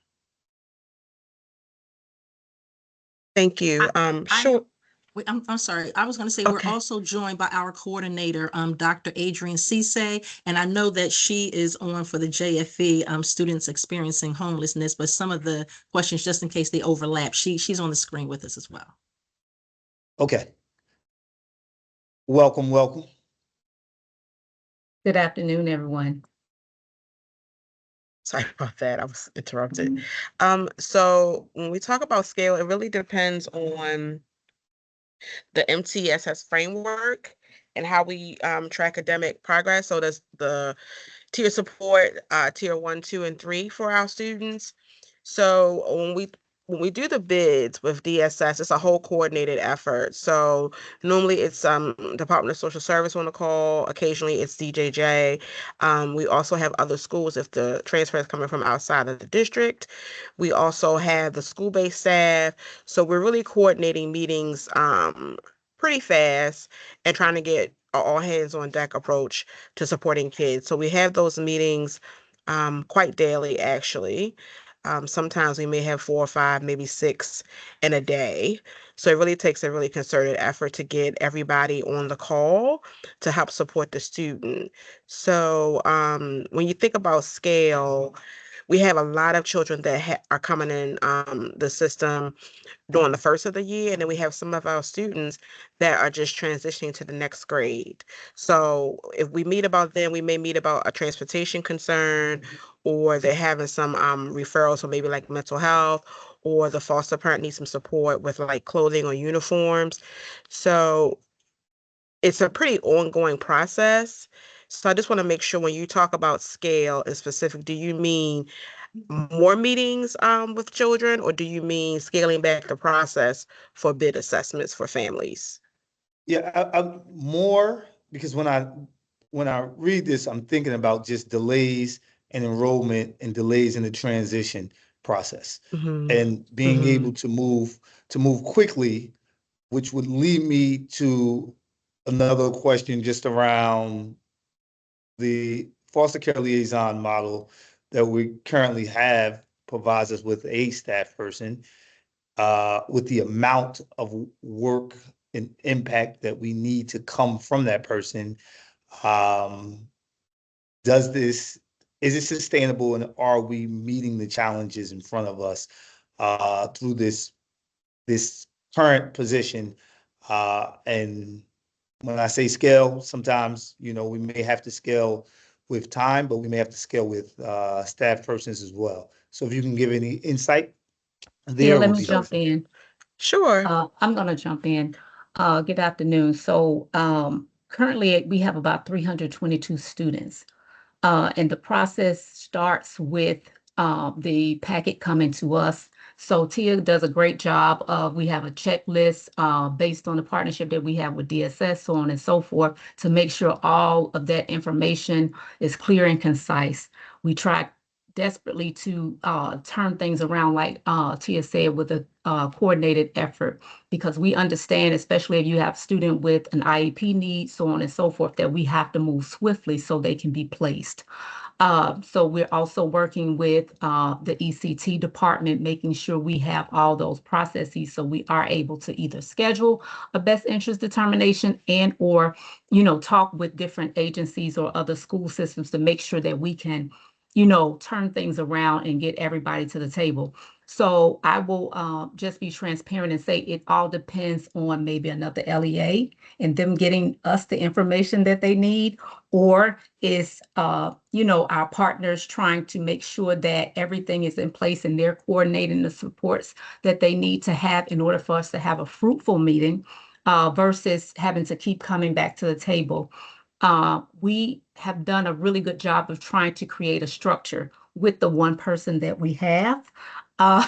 Thank you. Sure. Wait, I'm sorry. I was going to say we're Okay. also joined by our coordinator, Dr. Adrienne Cisse, and I know that she is on for the JFE, students experiencing homelessness, but some of the questions, just in case they overlap, she's on the screen with us as well. Okay. Welcome, welcome. Good afternoon, everyone. Sorry about that. I was interrupted. So when we talk about scale, it really depends on the MTSS framework and how we track academic progress. So there's the tier support, tier 1, 2, and 3 for our students. So when we do the bids with DSS, it's a whole coordinated effort. So normally it's Department of Social Service on the call. Occasionally it's DJJ. We also have other schools if the transfer is coming from outside of the district. We also have the school-based staff. So we're really coordinating meetings pretty fast and trying to get an all hands on deck approach to supporting kids. So we have those meetings quite daily, actually. Sometimes we may have 4 or 5, maybe 6 in a day. So it really takes a really concerted effort to get everybody on the call to help support the student. So when you think about scale, we have a lot of children that are coming in the system during the first of the year, and then we have some of our students that are just transitioning to the next grade. So if we meet about them, we may meet about a transportation concern, or they're having some referrals for maybe like mental health, or the foster parent needs some support with like clothing or uniforms. So it's a pretty ongoing process. So I just want to make sure when you talk about scale in specific, do you mean more meetings with children, or do you mean scaling back the process for bid assessments for families? Yeah, I'm more because when I read this, I'm thinking about just delays in enrollment and delays in the transition process, Mhm. and being Mhm. able to move quickly, which would lead me to another question just around the foster care liaison model that we currently have provides us with a staff person with the amount of work and impact that we need to come from that person. Um, does this, is it sustainable, and are we meeting the challenges in front of us through this current position? And when I say scale, sometimes, you know, we may have to scale with time, but we may have to scale with staff persons as well. So if you can give any insight Yeah, there let would me be jump helpful. in. Sure. I'm gonna jump in. Good afternoon. So, currently we have about 322 students. And the process starts with the packet coming to us. So Tia does a great job of, we have a checklist based on the partnership that we have with DSS, so on and so forth, to make sure all of that information is clear and concise. We try desperately to turn things around, like Tia said, with a coordinated effort, because we understand, especially if you have a student with an IEP need, so on and so forth, that we have to move swiftly so they can be placed. So we're also working with the ECT department, making sure we have all those processes so we are able to either schedule a best interest determination and or, you know, talk with different agencies or other school systems to make sure that we can, you know, turn things around and get everybody to the table. So I will just be transparent and say it all depends on maybe another LEA and them getting us the information that they need, or is you know, our partners trying to make sure that everything is in place and they're coordinating the supports that they need to have in order for us to have a fruitful meeting versus having to keep coming back to the table. We have done a really good job of trying to create a structure with the one person that we have, uh,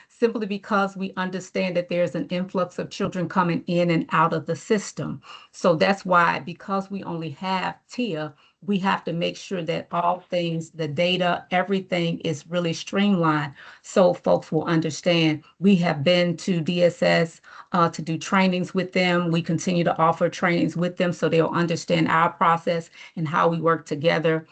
simply because we understand that there's an influx of children coming in and out of the system. So that's why, because we only have Tia, we have to make sure that all things, the data, everything is really streamlined so folks will understand. We have been to DSS to do trainings with them. We continue to offer trainings with them so they'll understand our process and how we work together.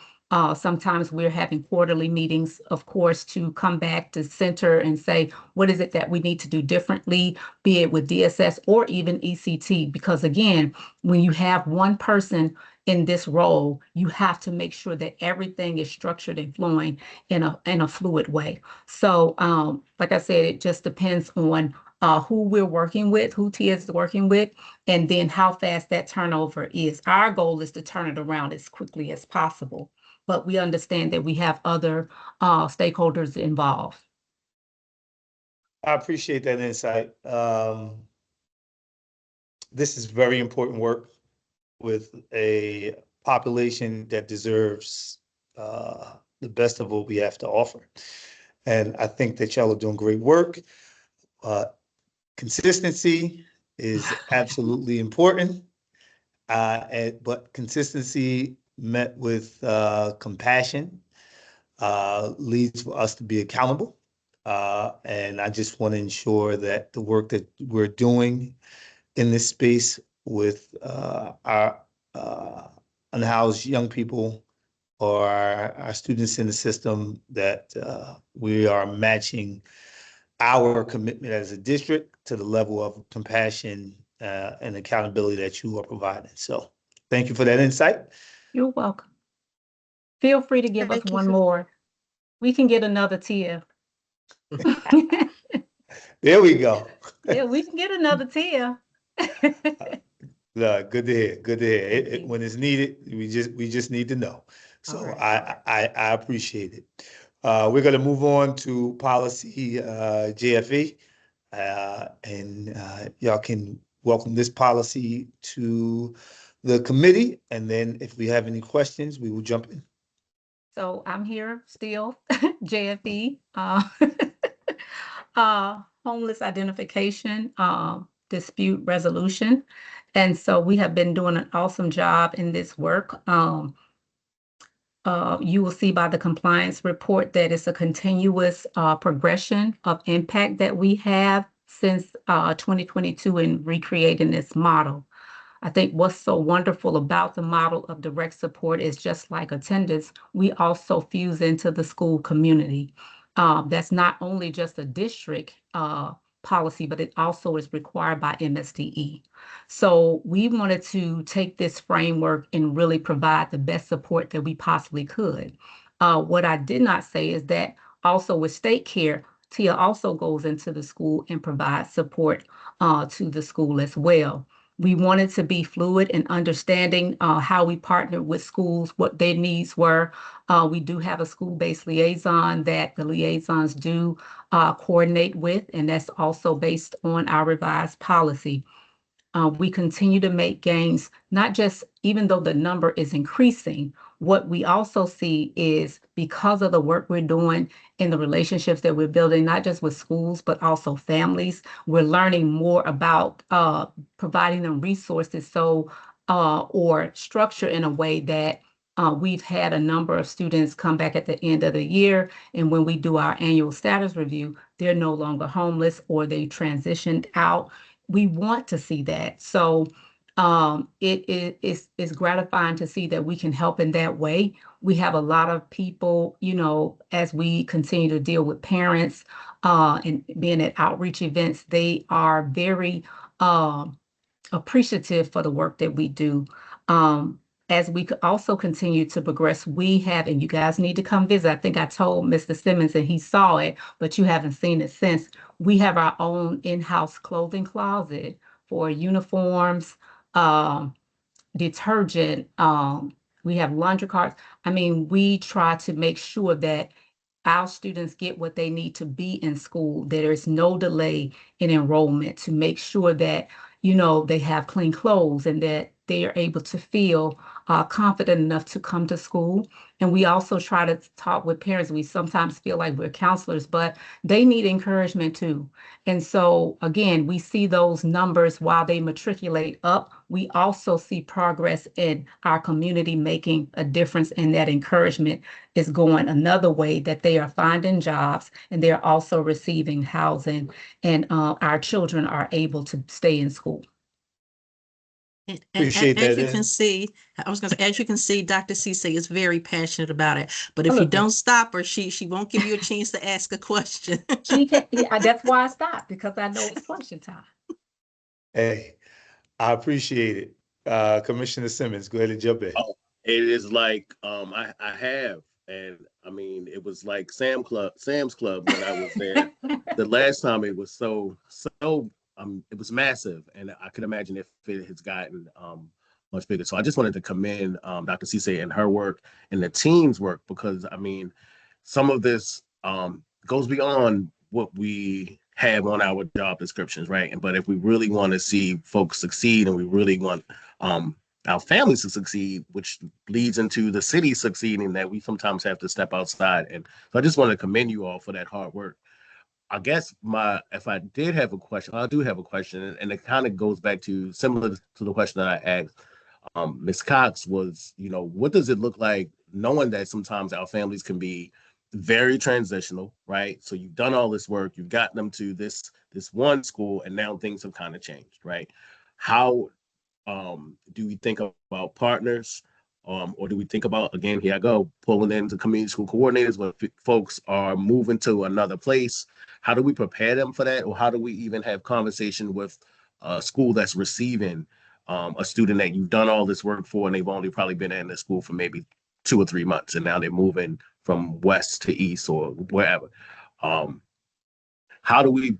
Sometimes we're having quarterly meetings, of course, to come back to center and say, what is it that we need to do differently, be it with DSS or even ECT? Because again, when you have one person in this role, you have to make sure that everything is structured and flowing in a fluid way. So, like I said, it just depends on who we're working with, who Tia is working with, and then how fast that turnover is. Our goal is to turn it around as quickly as possible, but we understand that we have other stakeholders involved. I appreciate that insight. This is very important work with a population that deserves the best of what we have to offer. And I think that y'all are doing great work. Consistency is absolutely important, but consistency met with compassion leads for us to be accountable. And I just want to ensure that the work that we're doing in this space with our unhoused young people or our students in the system, that we are matching our commitment as a district to the level of compassion and accountability that you are providing. So thank you for that insight. You're welcome. Feel free to give us Thank you one for more We can get another tier. There we go. Yeah, we can get another tier. No, good to hear. Good to hear. Thank you. When it's needed, we just need to know. So All right. I appreciate it. We're gonna move on to policy JFE. And y'all can welcome this policy to the committee. And then if we have any questions, we will jump in. So I'm here still, JFE, homeless identification, dispute resolution. And so we have been doing an awesome job in this work. You will see by the compliance report that it's a continuous progression of impact that we have since 2022 in recreating this model. I think what's so wonderful about the model of direct support is just like attendance, we also fuse into the school community. That's not only just a district policy, but it also is required by MSDE. So we wanted to take this framework and really provide the best support that we possibly could. What I did not say is that also with state care, TIA also goes into the school and provides support to the school as well. We wanted to be fluid in understanding how we partner with schools, what their needs were. We do have a school-based liaison that the liaisons do coordinate with, and that's also based on our revised policy. We continue to make gains, not just even though the number is increasing, what we also see is because of the work we're doing and the relationships that we're building, not just with schools, but also families, we're learning more about providing them resources or structure in a way that we've had a number of students come back at the end of the year. And when we do our annual status review, they're no longer homeless or they transitioned out. We want to see that. So it's gratifying to see that we can help in that way. We have a lot of people, as we continue to deal with parents and being at outreach events, they are very appreciative for the work that we do. As we also continue to progress, we have, and you guys need to come visit. I think I told Mr. Simmons and he saw it, but you haven't seen it since. We have our own in-house clothing closet for uniforms, detergent. We have laundry carts. I mean, we try to make sure that our students get what they need to be in school. There is no delay in enrollment to make sure that, they have clean clothes and that they are able to feel confident enough to come to school. And we also try to talk with parents. We sometimes feel like we're counselors, but they need encouragement too. And so, again, we see those numbers while they matriculate up. We also see progress in our community making a difference, and that encouragement is going another way, that they are finding jobs and they're also receiving housing, and our children are able to stay in school. Appreciate as that. you can see, I was going to say, as you can see, Dr. Cisse is very passionate about it. But I if you love that. don't stop her, she won't give you a chance to ask a question. That's why I stopped, because I know it's question time. Hey, I appreciate it. Commissioner Simmons, go ahead and jump in. Oh, it is like I have, and I mean it was like Sam's Club when I was there. The last time it was so it was massive, and I can imagine if it has gotten much bigger. So I just wanted to commend Dr. Cisse and her work and the team's work, because I mean some of this goes beyond what we have on our job descriptions, right? But if we really want to see folks succeed, and we really want our families to succeed, which leads into the city succeeding, that we sometimes have to step outside. And so I just want to commend you all for that hard work. I guess if I did have a question, I do have a question, and it kind of goes back to similar to the question that I asked Ms. Cox, was, what does it look like knowing that sometimes our families can be very transitional, right? So you've done all this work, you've gotten them to this one school, and now things have kind of changed, right? How do we think about partners? Or do we think about, again, here I go, pulling into community school coordinators when folks are moving to another place? How do we prepare them for that? Or how do we even have conversation with a school that's receiving a student that you've done all this work for, and they've only probably been in the school for maybe 2 or 3 months, and now they're moving from west to east or wherever. How do we,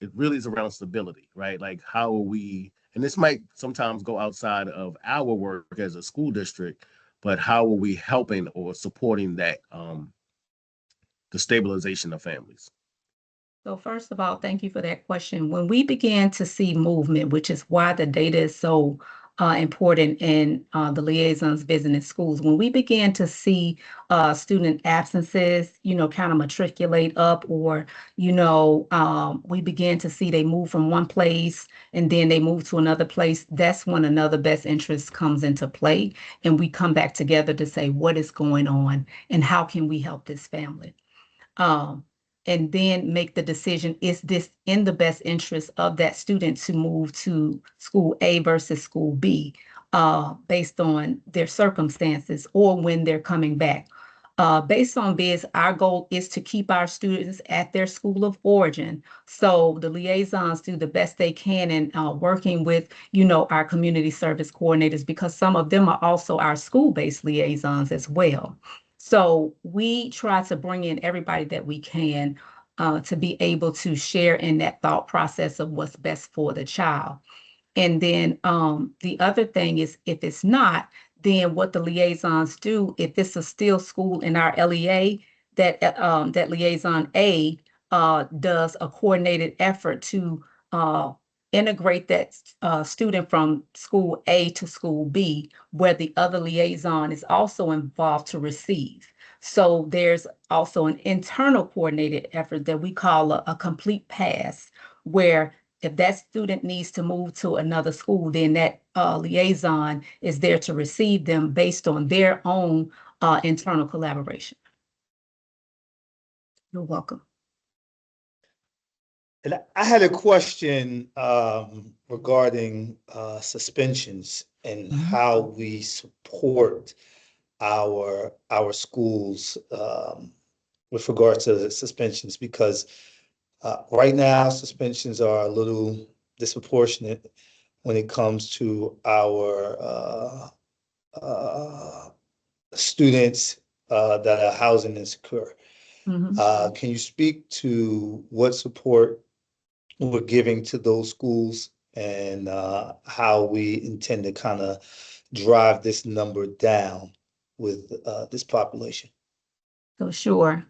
it really is around stability, right? Like how are we, and this might sometimes go outside of our work as a school district, but how are we helping or supporting that, the stabilization of families? So first of all, thank you for that question. When we began to see movement, which is why the data is so important in the liaisons visiting schools, when we began to see student absences, kind of matriculate up, or, we began to see they move from one place and then they move to another place, that's when another best interest comes into play. And we come back together to say, what is going on and how can we help this family? um, and then make the decision, is this in the best interest of that student to move to school A versus school B, based on their circumstances or when they're coming back. Based on this, our goal is to keep our students at their school of origin. So the liaisons do the best they can in working with, our community service coordinators, because some of them are also our school-based liaisons as well. So we try to bring in everybody that we can to be able to share in that thought process of what's best for the child. And then the other thing is, if it's not, then what the liaisons do, if it's a still school in our LEA, that liaison A does a coordinated effort to integrate that student from school A to school B, where the other liaison is also involved to receive. So there's also an internal coordinated effort that we call a complete pass, where if that student needs to move to another school, then that liaison is there to receive them based on their own internal collaboration. You're welcome. And I had a question regarding suspensions and how we support our schools with regards to the suspensions, because right now suspensions are a little disproportionate when it comes to our students that are housing insecure. Can you speak to what support we're giving to those schools and how we intend to kind of drive this number down with this population? So sure.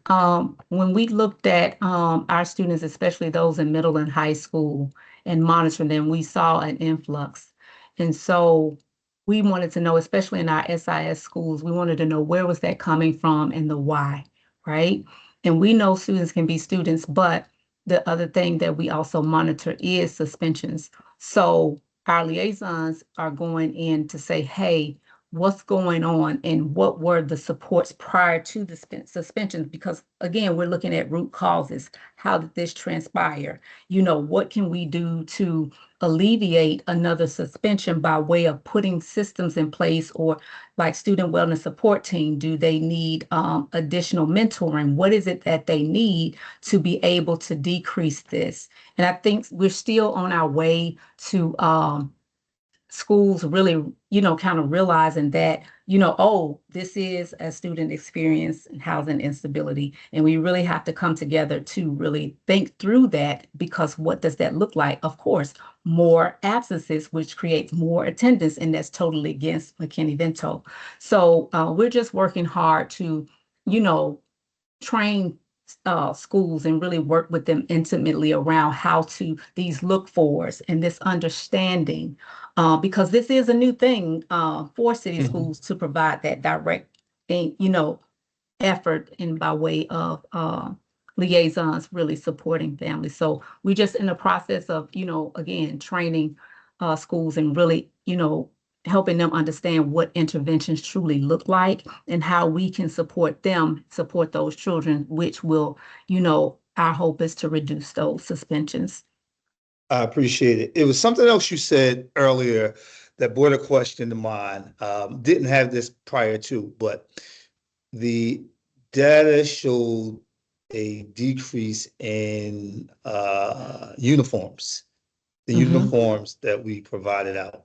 When we looked at our students, especially those in middle and high school, and monitoring them, we saw an influx. And so we wanted to know, especially in our SIS schools, we wanted to know where was that coming from and the why, right? And we know students can be students, but the other thing that we also monitor is suspensions. So our liaisons are going in to say, hey, what's going on and what were the supports prior to the suspensions? Because again, we're looking at root causes. How did this transpire? What can we do to alleviate another suspension by way of putting systems in place, or like student wellness support team, do they need additional mentoring? What is it that they need to be able to decrease this? And I think we're still on our way to schools really, kind of realizing that, oh, this is a student experience in housing instability. And we really have to come together to really think through that, because what does that look like? Of course, more absences, which creates more attendance, and that's totally against McKinney-Vento. So we're just working hard to, train schools and really work with them intimately around how to these look fors and this understanding, because this is a new thing for city schools to provide that direct, effort in by way of liaisons really supporting families. So we're just in the process of, again, training schools and really, helping them understand what interventions truly look like and how we can support them, support those children, which will, our hope is to reduce those suspensions. I appreciate it. It was something else you said earlier that brought a question to mind. Didn't have this prior to, but the data showed a decrease in uniforms, the uniforms that we provided out.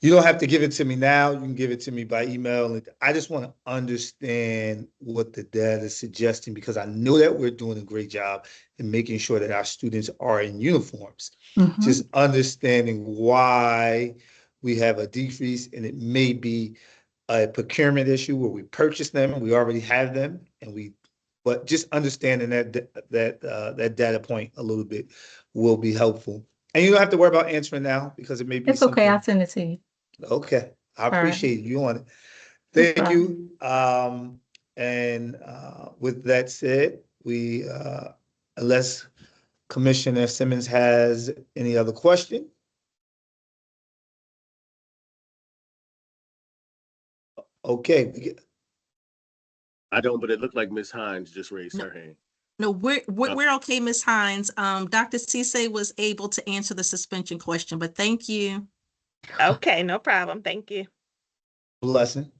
You don't have to give it to me now. You can give it to me by email. I just want to understand what the data is suggesting because I know that we're doing a great job in making sure that our students are in uniforms. Mhm. Just understanding why we have a decrease, and it may be a procurement issue where we purchase them and we already have them, but just understanding that data point a little bit will be helpful. And you don't have to worry about answering now because it may be It's okay. something. I'll send it to you. Okay, I All right. appreciate you on it. No Thank problem. you. And with that said, unless Commissioner Simmons has any other question? Okay, I don't, but it looked like Ms. Hines just raised No. her hand. No, we're okay, Ms. Hines. Dr. Cisse was able to answer the suspension question, but thank you. Okay, no problem. Thank you. blessing.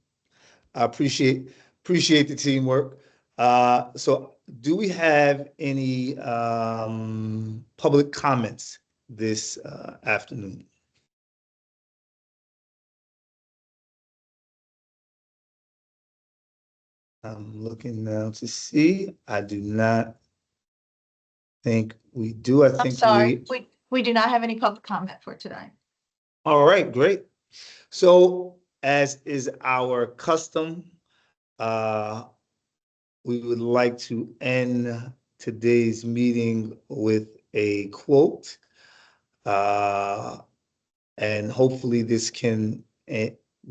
I appreciate the teamwork. So do we have any public comments this afternoon? I'm looking now to see. I do not think we do. I I'm think sorry, we do not have any public comment for today. All right, great. So as is our custom, we would like to end today's meeting with a quote. And hopefully this can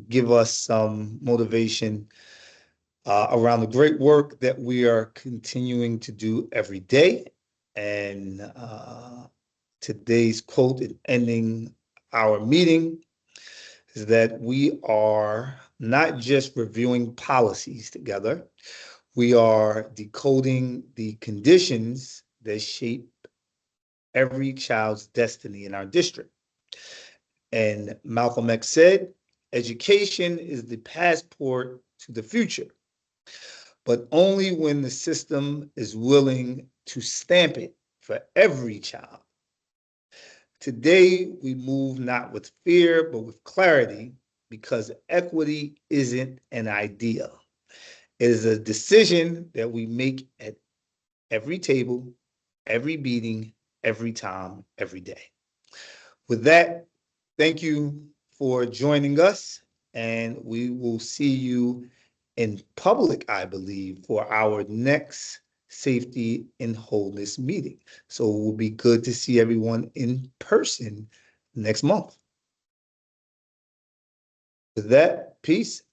give us some motivation around the great work that we are continuing to do every day. And today's quote in ending our meeting is that we are not just reviewing policies together, we are decoding the conditions that shape every child's destiny in our district. And Malcolm X said, education is the passport to the future, but only when the system is willing to stamp it for every child. Today, we move not with fear, but with clarity, because equity isn't an idea. It is a decision that we make at every table, every meeting, every time, every day. With that, thank you for joining us, and we will see you in public, I believe, for our next safety and wholeness meeting. So it will be good to see everyone in person next month. With that, peace